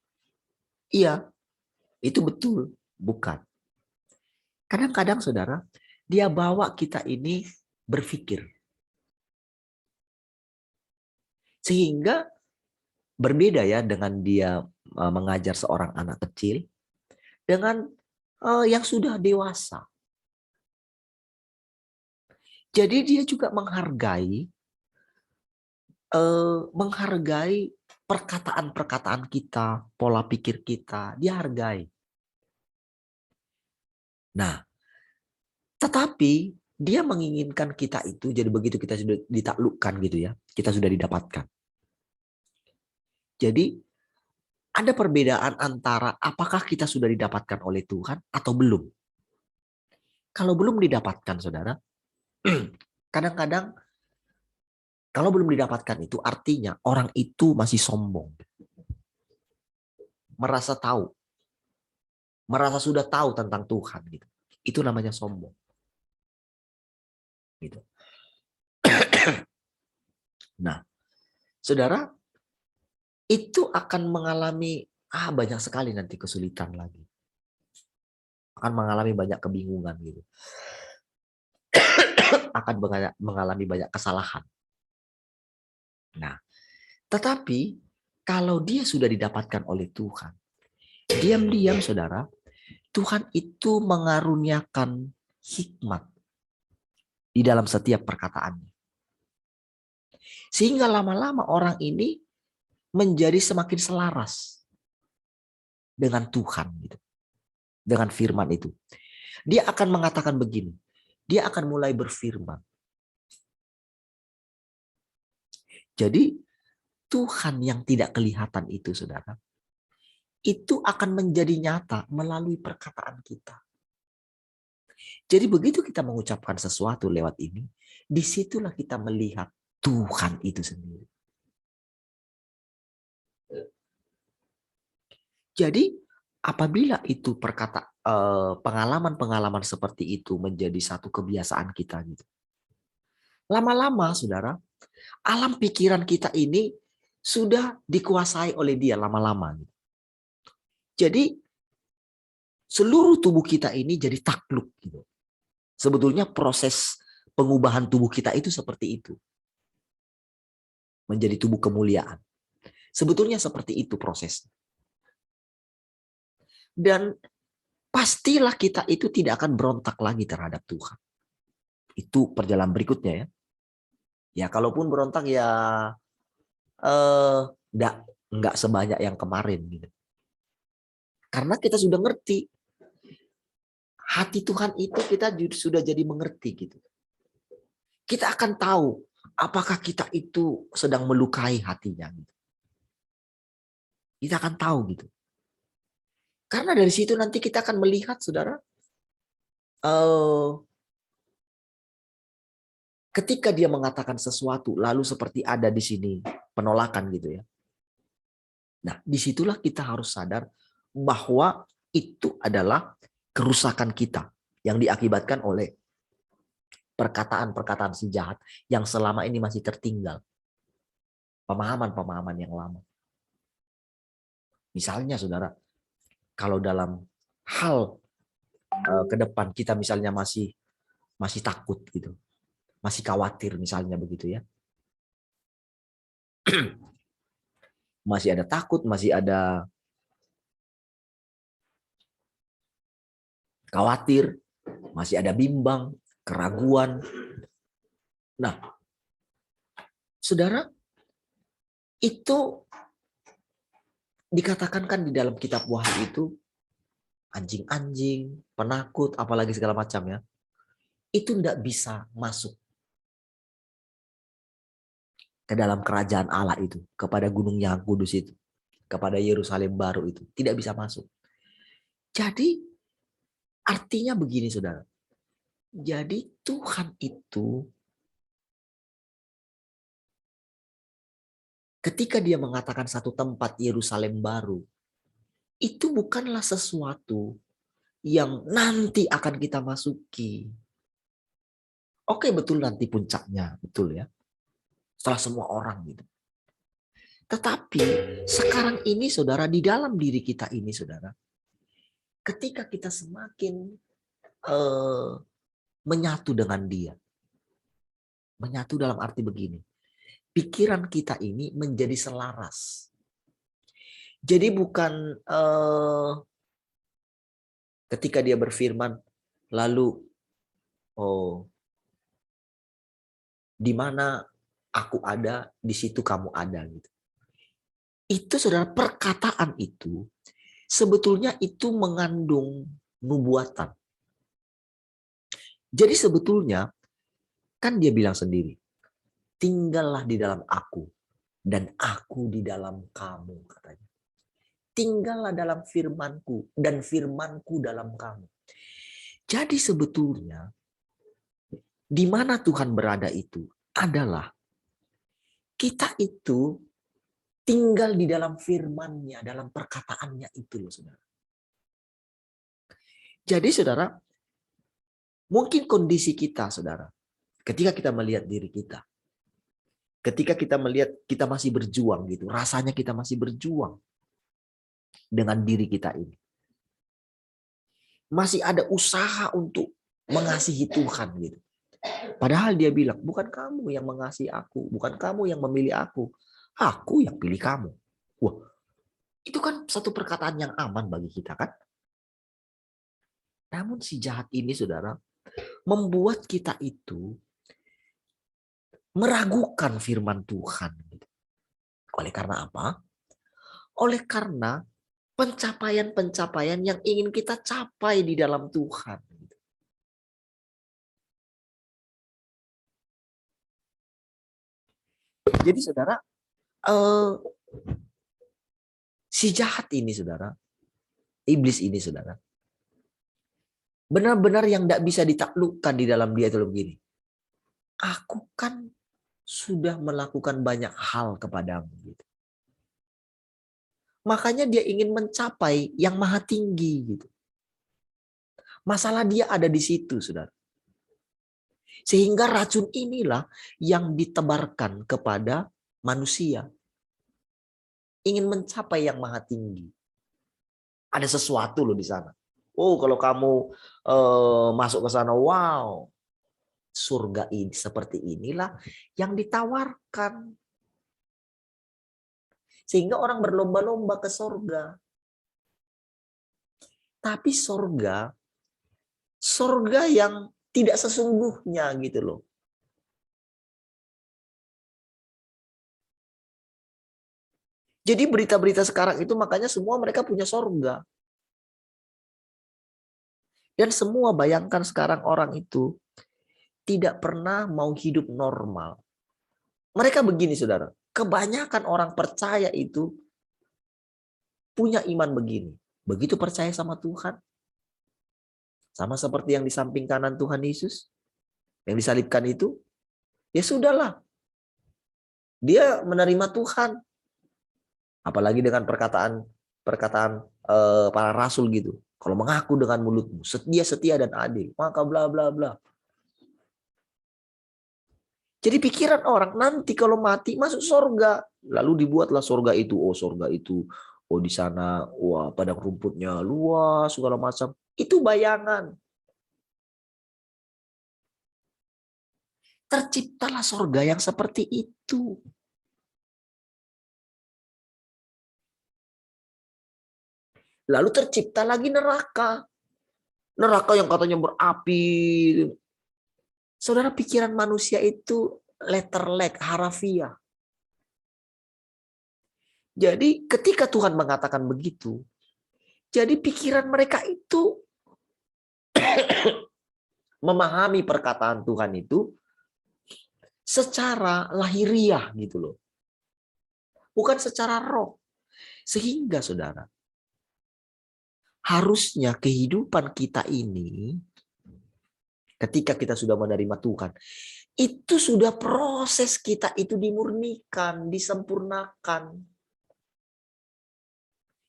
Speaker 1: iya, itu betul. Bukan. Kadang-kadang saudara, dia bawa kita ini berpikir. Sehingga berbeda ya dengan dia mengajar seorang anak kecil dengan yang sudah dewasa. Jadi dia juga menghargai perkataan-perkataan kita, pola pikir kita, dia hargai. Nah, tetapi dia menginginkan kita itu, jadi begitu kita sudah ditaklukkan gitu ya, kita sudah didapatkan. Jadi ada perbedaan antara apakah kita sudah didapatkan oleh Tuhan atau belum. Kalau belum didapatkan, saudara, kadang-kadang kalau belum didapatkan itu artinya orang itu masih sombong. Merasa tahu. Merasa sudah tahu tentang Tuhan. Gitu. Itu namanya sombong. Gitu. Nah, saudara, itu akan mengalami banyak sekali nanti kesulitan lagi. Akan mengalami banyak kebingungan gitu. Akan mengalami banyak kesalahan. Nah, tetapi kalau dia sudah didapatkan oleh Tuhan, diam-diam saudara, Tuhan itu mengaruniakan hikmat di dalam setiap perkataannya. Sehingga lama-lama orang ini menjadi semakin selaras dengan Tuhan gitu. Dengan firman itu. Dia akan mengatakan begini. Dia akan mulai berfirman. Jadi Tuhan yang tidak kelihatan itu, saudara, itu akan menjadi nyata melalui perkataan kita. Jadi begitu kita mengucapkan sesuatu lewat ini, disitulah kita melihat Tuhan itu sendiri. Jadi apabila itu pengalaman-pengalaman seperti itu menjadi satu kebiasaan kita gitu. Lama-lama saudara, alam pikiran kita ini sudah dikuasai oleh dia lama-lama. Jadi seluruh tubuh kita ini jadi takluk gitu. Sebetulnya proses pengubahan tubuh kita itu seperti itu. Menjadi tubuh kemuliaan. Sebetulnya seperti itu prosesnya. Dan pastilah kita itu tidak akan berontak lagi terhadap Tuhan. Itu perjalanan berikutnya ya. Ya kalaupun berontak ya enggak sebanyak yang kemarin gitu. Karena kita sudah ngerti. Hati Tuhan itu kita sudah jadi mengerti gitu. Kita akan tahu apakah kita itu sedang melukai hatinya gitu. Kita akan tahu gitu. Karena dari situ nanti kita akan melihat saudara ketika dia mengatakan sesuatu lalu seperti ada di sini penolakan gitu ya. Nah, disitulah kita harus sadar bahwa itu adalah kerusakan kita yang diakibatkan oleh perkataan-perkataan si jahat yang selama ini masih tertinggal. Pemahaman-pemahaman yang lama. Misalnya saudara, kalau dalam hal ke depan kita misalnya masih takut gitu. Masih khawatir misalnya begitu ya. Masih ada takut, masih ada khawatir, masih ada bimbang, keraguan. Nah, saudara, itu dikatakan kan di dalam kitab Wahyu itu anjing-anjing, penakut, apalagi segala macam ya. Itu tidak bisa masuk ke dalam kerajaan Allah itu, kepada gunung yang kudus itu, kepada Yerusalem baru itu. Tidak bisa masuk. Jadi artinya begini saudara. Jadi Tuhan itu ketika dia mengatakan satu tempat Yerusalem baru, itu bukanlah sesuatu yang nanti akan kita masuki. Oke, betul nanti puncaknya, betul ya. Setelah semua orang gitu. Tetapi sekarang ini saudara, di dalam diri kita ini saudara, ketika kita semakin menyatu dengan dia. Menyatu dalam arti begini. Pikiran kita ini menjadi selaras. Jadi bukan ketika dia berfirman lalu di mana aku ada, di situ kamu ada gitu. Itu saudara, perkataan itu sebetulnya itu mengandung nubuatan. Jadi sebetulnya kan dia bilang sendiri, tinggallah di dalam aku dan aku di dalam kamu katanya. Tinggallah dalam firmanku dan firmanku dalam kamu. Jadi sebetulnya di mana Tuhan berada itu adalah kita itu tinggal di dalam firman-Nya, dalam perkataannya itu loh saudara. Jadi saudara, mungkin kondisi kita saudara, ketika kita melihat diri kita, ketika kita melihat kita masih berjuang gitu, rasanya kita masih berjuang dengan diri kita ini. Masih ada usaha untuk mengasihi Tuhan gitu. Padahal dia bilang, bukan kamu yang mengasihi aku, bukan kamu yang memilih aku yang pilih kamu. Wah, itu kan satu perkataan yang aman bagi kita kan? Namun si jahat ini saudara, membuat kita itu meragukan firman Tuhan. Oleh karena apa? Oleh karena pencapaian-pencapaian yang ingin kita capai di dalam Tuhan. Jadi saudara, si jahat ini saudara, iblis ini saudara, benar-benar yang tidak bisa ditaklukkan di dalam dia itu begini. Aku kan sudah melakukan banyak hal kepadamu. Gitu. Makanya dia ingin mencapai yang maha tinggi. Gitu. Masalah dia ada di situ, saudara. Sehingga racun inilah yang ditebarkan kepada manusia. Ingin mencapai yang maha tinggi. Ada sesuatu loh di sana. Oh, kalau kamu masuk ke sana, wow. Surga ini seperti inilah yang ditawarkan. Sehingga orang berlomba-lomba ke surga. Tapi surga yang tidak sesungguhnya gitu loh. Jadi berita-berita sekarang itu makanya semua mereka punya surga. Dan semua bayangkan sekarang orang itu tidak pernah mau hidup normal. Mereka begini saudara, kebanyakan orang percaya itu punya iman begini. Begitu percaya sama Tuhan, sama seperti yang di samping kanan Tuhan Yesus, yang disalibkan itu, ya sudahlah. Dia menerima Tuhan. Apalagi dengan perkataan para rasul gitu. Kalau mengaku dengan mulutmu, setia dan adil, maka bla bla bla. Jadi pikiran orang nanti kalau mati masuk surga. Lalu dibuatlah surga itu. Oh surga itu. Oh di sana. Wah padang rumputnya luas segala macam. Itu bayangan. Terciptalah surga yang seperti itu. Lalu tercipta lagi neraka. Neraka yang katanya berapi. Saudara, pikiran manusia itu letterlek, harafiah. Jadi ketika Tuhan mengatakan begitu, jadi pikiran mereka itu memahami perkataan Tuhan itu secara lahiriah gitu loh. Bukan secara roh. Sehingga saudara, harusnya kehidupan kita ini ketika kita sudah menerima Tuhan, Itu sudah proses kita itu dimurnikan, disempurnakan.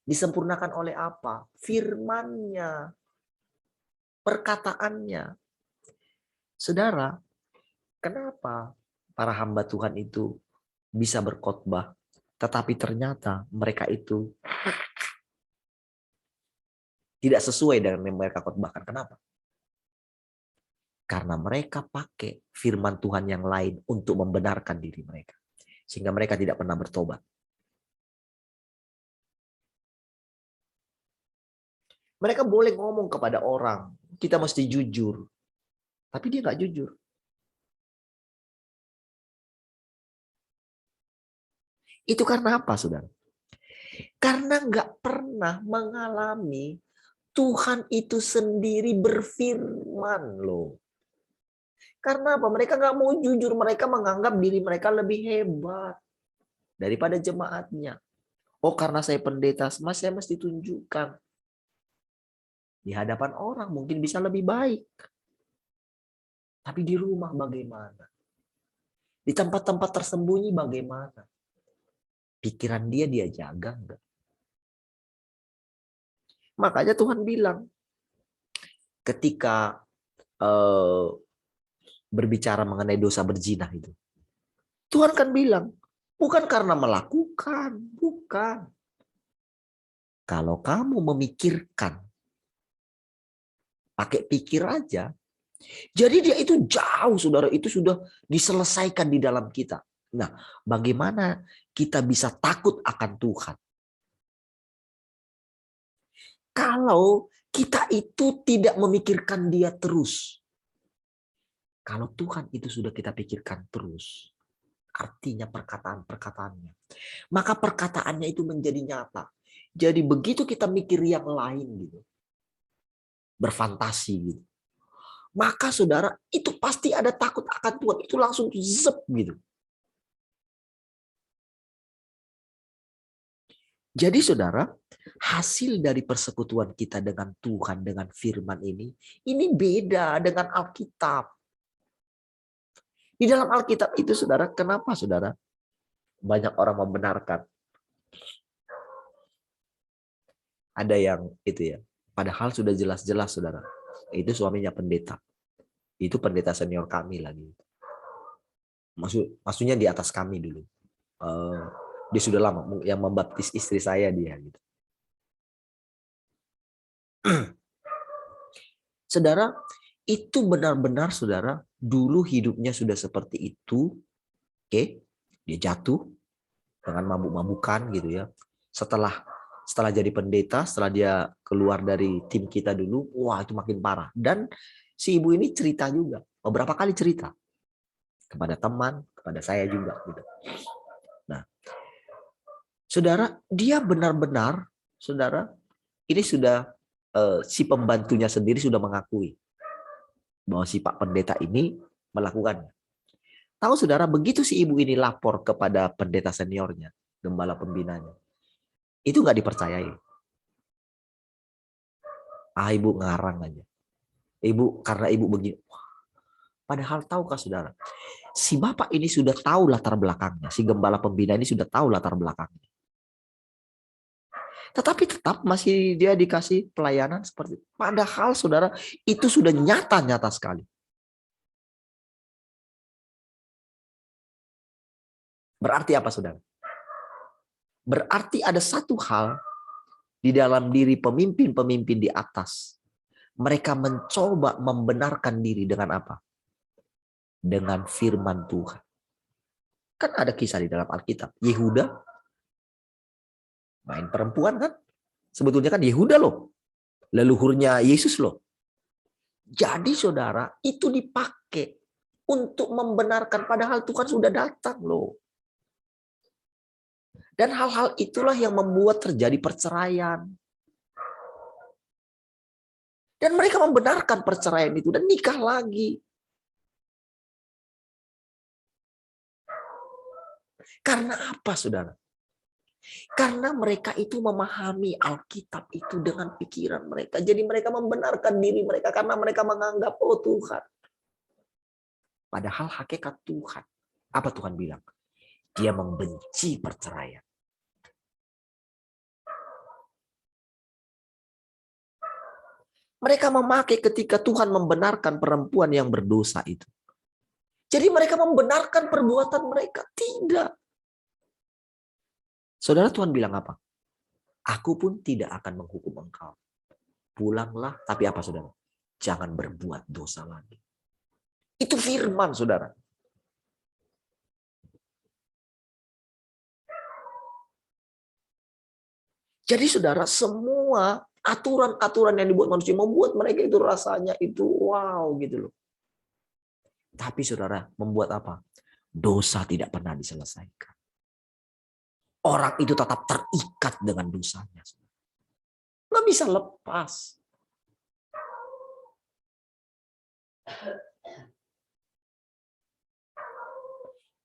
Speaker 1: Disempurnakan oleh apa? Firman-Nya, perkataannya. Saudara, kenapa para hamba Tuhan itu bisa berkhotbah, tetapi ternyata mereka itu tidak sesuai dengan yang mereka khotbahkan? Kenapa? Karena mereka pakai firman Tuhan yang lain untuk membenarkan diri mereka. Sehingga mereka tidak pernah bertobat. Mereka boleh ngomong kepada orang, kita mesti jujur. Tapi dia nggak jujur. Itu karena apa, saudara? Karena nggak pernah mengalami Tuhan itu sendiri berfirman loh. Karena apa? Mereka nggak mau jujur. Mereka menganggap diri mereka lebih hebat daripada jemaatnya. Oh, karena saya pendeta, saya mesti tunjukkan. Di hadapan orang mungkin bisa lebih baik. Tapi di rumah bagaimana? Di tempat-tempat tersembunyi bagaimana? Pikiran dia jaga enggak? Makanya Tuhan bilang, ketika berbicara mengenai dosa berzina itu, Tuhan kan bilang, bukan karena melakukan, bukan. Kalau kamu memikirkan, pakai pikir aja, jadi dia itu jauh, saudara, itu sudah diselesaikan di dalam kita. Nah, bagaimana kita bisa takut akan Tuhan? Kalau kita itu tidak memikirkan dia terus. Kalau Tuhan itu sudah kita pikirkan terus, artinya perkataan-perkataannya, maka perkataannya itu menjadi nyata. Jadi begitu kita mikir yang lain gitu, berfantasi gitu, maka saudara itu pasti ada takut akan Tuhan, itu langsung zep gitu. Jadi saudara, hasil dari persekutuan kita dengan Tuhan, dengan firman ini beda dengan Alkitab. Di dalam Alkitab itu saudara, kenapa saudara banyak orang membenarkan? Ada yang itu ya, padahal sudah jelas-jelas saudara, itu suaminya pendeta. Itu pendeta senior kami lagi. Maksudnya di atas kami dulu. Dia sudah lama yang membaptis istri saya dia gitu. Saudara, itu benar-benar saudara dulu hidupnya sudah seperti itu. Oke, dia jatuh dengan mabuk-mabukan gitu ya. Setelah jadi pendeta, setelah dia keluar dari tim kita dulu, wah itu makin parah. Dan si ibu ini cerita juga, beberapa kali cerita kepada teman, kepada saya juga gitu. Nah, saudara, dia benar-benar, saudara, ini sudah si pembantunya sendiri sudah mengakui bahwa si Pak Pendeta ini melakukannya. Tahu saudara, begitu si ibu ini lapor kepada pendeta seniornya, gembala pembinanya, itu nggak dipercayai. Ibu ngarang aja. Karena ibu begini. Padahal tahukah saudara, si bapak ini sudah tahu latar belakangnya, si gembala pembina ini sudah tahu latar belakangnya. Tetapi tetap masih dia dikasih pelayanan seperti itu. Padahal saudara, itu sudah nyata-nyata sekali. Berarti apa saudara? Berarti ada satu hal di dalam diri pemimpin-pemimpin di atas. Mereka mencoba membenarkan diri dengan apa? Dengan firman Tuhan. Kan ada kisah di dalam Alkitab. Yehuda main perempuan kan? Sebetulnya kan Yehuda loh. Leluhurnya Yesus loh. Jadi saudara, itu dipakai untuk membenarkan padahal Tuhan sudah datang loh. Dan hal-hal itulah yang membuat terjadi perceraian. Dan mereka membenarkan perceraian itu dan nikah lagi. Karena apa saudara? Karena mereka itu memahami Alkitab itu dengan pikiran mereka. Jadi mereka membenarkan diri mereka karena mereka menganggap, oh Tuhan, Padahal hakikat Tuhan. Apa Tuhan bilang? Dia membenci perceraian. Mereka memakai ketika Tuhan membenarkan perempuan yang berdosa itu. Jadi mereka membenarkan perbuatan mereka. Tidak. Saudara, Tuhan bilang apa? Aku pun tidak akan menghukum engkau. Pulanglah, tapi apa saudara? Jangan berbuat dosa lagi. Itu firman saudara. Jadi saudara, semua aturan-aturan yang dibuat manusia membuat mereka itu rasanya itu wow gitu loh. Tapi saudara, membuat apa? Dosa tidak pernah diselesaikan. Orang itu tetap terikat dengan dosanya. Nggak bisa lepas.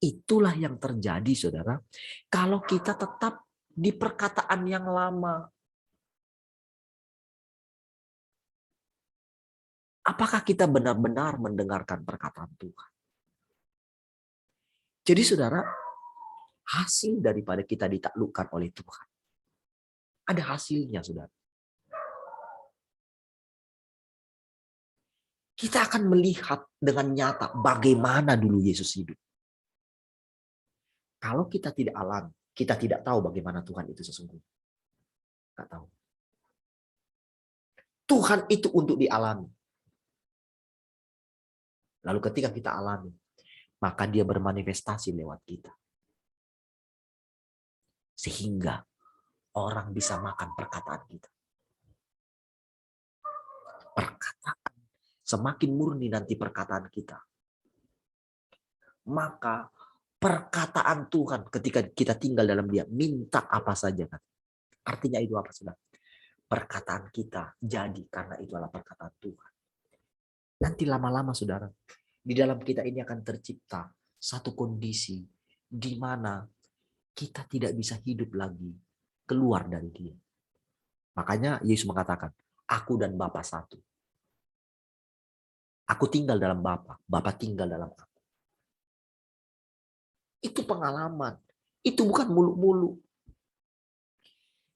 Speaker 1: Itulah yang terjadi saudara. Kalau kita tetap di perkataan yang lama. Apakah kita benar-benar mendengarkan perkataan Tuhan? Jadi saudara, hasil daripada kita ditaklukkan oleh Tuhan. Ada hasilnya saudara. Kita akan melihat dengan nyata bagaimana dulu Yesus hidup. Kalau kita tidak alami, kita tidak tahu bagaimana Tuhan itu sesungguhnya. Nggak tahu. Tuhan itu untuk dialami. Lalu ketika kita alami, maka dia bermanifestasi lewat kita. Sehingga orang bisa makan perkataan kita. Perkataan. Semakin murni nanti perkataan kita. Maka perkataan Tuhan ketika kita tinggal dalam dia, minta apa saja. Artinya itu apa saudara? Perkataan kita jadi karena itu adalah perkataan Tuhan. Nanti lama-lama saudara, di dalam kita ini akan tercipta satu kondisi di mana kita tidak bisa hidup lagi keluar dari dia. Makanya Yesus mengatakan, aku dan Bapa satu. Aku tinggal dalam Bapa, Bapa tinggal dalam aku. Itu pengalaman. Itu bukan muluk-muluk.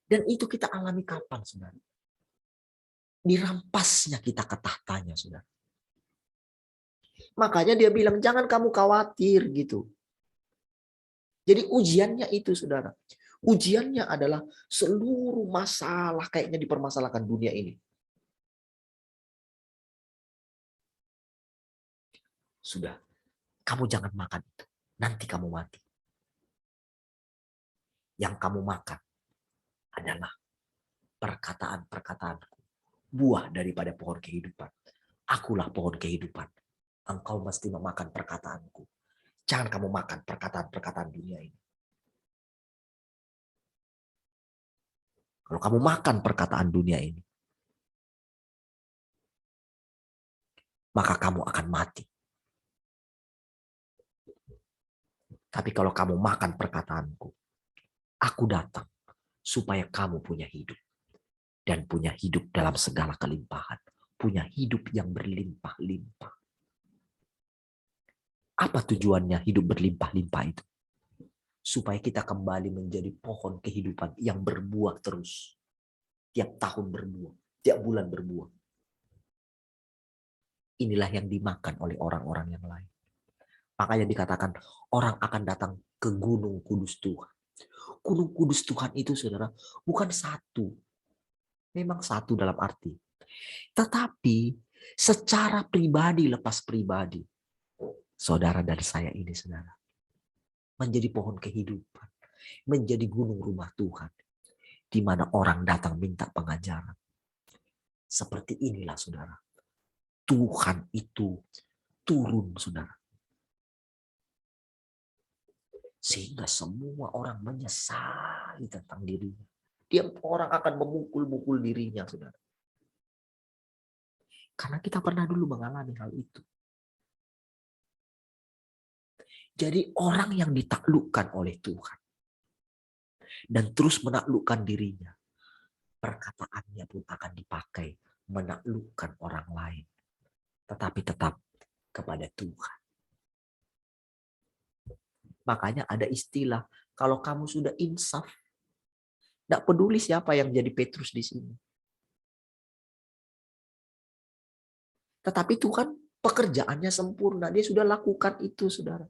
Speaker 1: Dan itu kita alami kapan, saudara? Dirampasnya kita ke tahtanya, saudara. Makanya dia bilang, jangan kamu khawatir gitu. Jadi ujiannya itu, saudara. Ujiannya adalah seluruh masalah kayaknya dipermasalahkan dunia ini. Sudah, kamu jangan makan itu. Nanti kamu mati. Yang kamu makan adalah perkataan-perkataanku. Buah daripada pohon kehidupan. Akulah pohon kehidupan. Engkau mesti memakan perkataanku. Jangan kamu makan perkataan-perkataan dunia ini. Kalau kamu makan perkataan dunia ini, maka kamu akan mati. Tapi kalau kamu makan perkataanku, aku datang supaya kamu punya hidup. Dan punya hidup dalam segala kelimpahan. Punya hidup yang berlimpah-limpah. Apa tujuannya hidup berlimpah-limpah itu? Supaya kita kembali menjadi pohon kehidupan yang berbuah terus. Tiap tahun berbuah, tiap bulan berbuah. Inilah yang dimakan oleh orang-orang yang lain. Makanya dikatakan orang akan datang ke gunung kudus Tuhan. Gunung kudus Tuhan itu saudara bukan satu. Memang satu dalam arti. Tetapi secara pribadi lepas pribadi. Saudara dan saya ini saudara. Menjadi pohon kehidupan. Menjadi gunung rumah Tuhan. Di mana orang datang minta pengajaran. Seperti inilah saudara. Tuhan itu turun saudara. Sehingga semua orang menyesali tentang dirinya. Tiap orang akan memukul-mukul dirinya saudara. Karena kita pernah dulu mengalami hal itu. Jadi orang yang ditaklukkan oleh Tuhan. Dan terus menaklukkan dirinya. Perkataannya pun akan dipakai menaklukkan orang lain. Tetapi tetap kepada Tuhan. Makanya ada istilah, kalau kamu sudah insaf, tidak peduli siapa yang jadi Petrus di sini. Tetapi Tuhan pekerjaannya sempurna. Dia sudah lakukan itu, saudara.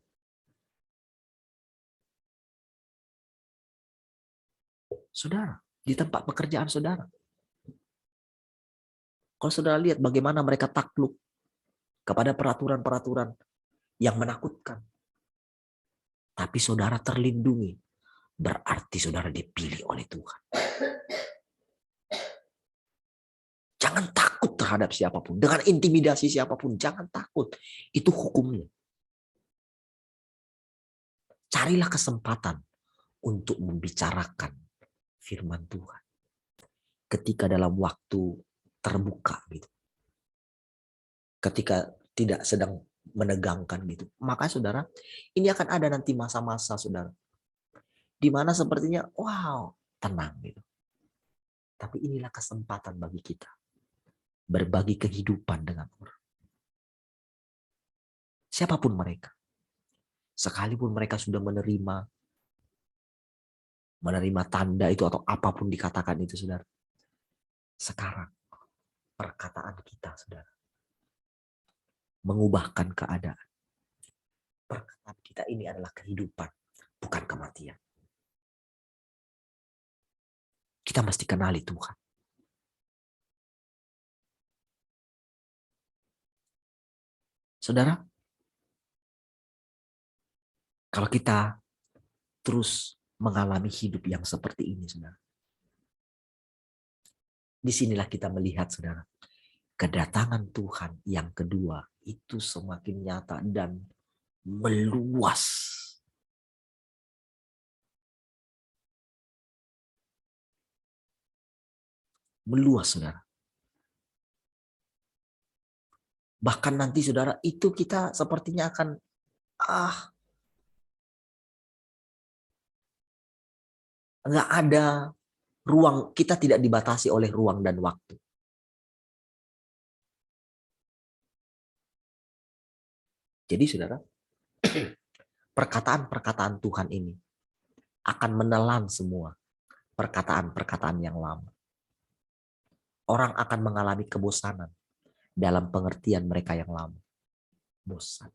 Speaker 1: Saudara, di tempat pekerjaan saudara. Kalau saudara lihat bagaimana mereka takluk kepada peraturan-peraturan yang menakutkan. Tapi saudara terlindungi. Berarti saudara dipilih oleh Tuhan. Jangan takut terhadap siapapun. Dengan intimidasi siapapun. Jangan takut. Itu hukumnya. Carilah kesempatan untuk membicarakan firman Tuhan. Ketika dalam waktu terbuka gitu. Ketika tidak sedang menegangkan gitu. Maka saudara, ini akan ada nanti masa-masa saudara. Di mana sepertinya wow, tenang gitu. Tapi inilah kesempatan bagi kita. Berbagi kehidupan dengan orang. Siapapun mereka. Sekalipun mereka sudah menerima tanda itu atau apapun dikatakan itu saudara. Sekarang perkataan kita saudara. Mengubahkan keadaan. Perkataan kita ini adalah kehidupan, bukan kematian. Kita mesti kenali Tuhan. Saudara, kalau kita terus mengalami hidup yang seperti ini, saudara. Disinilah kita melihat, saudara, kedatangan Tuhan yang kedua itu semakin nyata dan meluas. Meluas, saudara. Bahkan nanti, saudara, itu kita sepertinya akan nggak ada ruang, kita tidak dibatasi oleh ruang dan waktu. Jadi saudara, perkataan-perkataan Tuhan ini akan menelan semua perkataan-perkataan yang lama. Orang akan mengalami kebosanan dalam pengertian mereka yang lama. Bosan.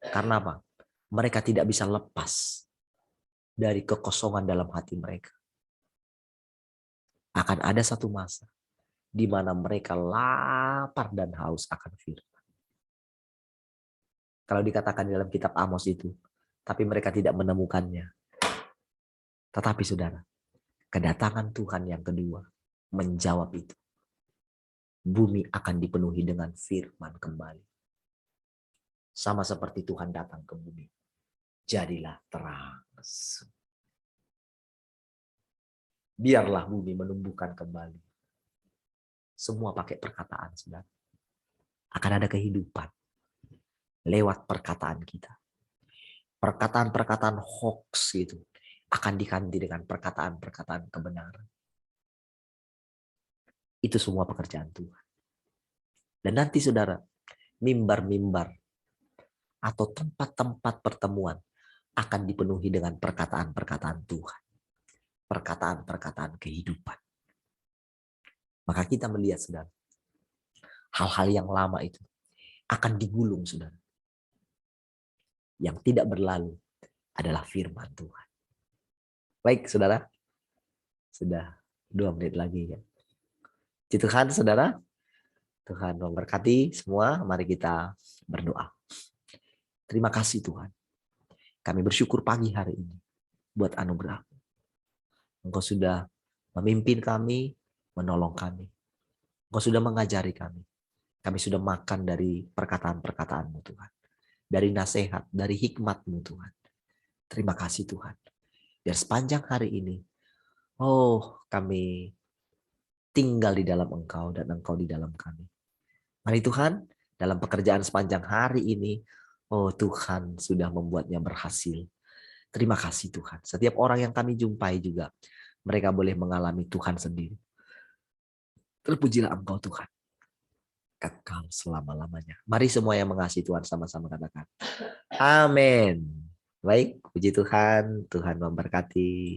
Speaker 1: Karena apa? Mereka tidak bisa lepas dari kekosongan dalam hati mereka. Akan ada satu masa di mana mereka lapar dan haus akan firman. Kalau dikatakan dalam kitab Amos itu, tapi mereka tidak menemukannya. Tetapi saudara, kedatangan Tuhan yang kedua menjawab itu. Bumi akan dipenuhi dengan firman kembali. Sama seperti Tuhan datang ke bumi. Jadilah terang. Biarlah bumi menumbuhkan kembali. Semua pakai perkataan, saudara. Akan ada kehidupan lewat perkataan kita. Perkataan-perkataan hoax gitu akan diganti dengan perkataan-perkataan kebenaran. Itu semua pekerjaan Tuhan. Dan nanti saudara, mimbar-mimbar atau tempat-tempat pertemuan akan dipenuhi dengan perkataan-perkataan Tuhan. Perkataan-perkataan kehidupan. Maka kita melihat saudara, hal-hal yang lama itu akan digulung saudara. Yang tidak berlalu adalah firman Tuhan. Baik saudara, sudah 2 menit lagi ya. Puji Tuhan saudara, Tuhan memberkati semua, mari kita berdoa. Terima kasih Tuhan, kami bersyukur pagi hari ini buat anugerah. Engkau sudah memimpin kami, menolong kami. Engkau sudah mengajari kami. Kami sudah makan dari perkataan-perkataan-Mu Tuhan. Dari nasihat, dari hikmat-Mu Tuhan. Terima kasih Tuhan. Biar sepanjang hari ini, kami tinggal di dalam Engkau dan Engkau di dalam kami. Mari Tuhan, dalam pekerjaan sepanjang hari ini, Tuhan sudah membuatnya berhasil. Terima kasih Tuhan. Setiap orang yang kami jumpai juga, mereka boleh mengalami Tuhan sendiri. Terpujilah Engkau Tuhan. Kekal selama-lamanya. Mari semua yang mengasihi Tuhan sama-sama katakan. Amin. Baik, puji Tuhan, Tuhan memberkati.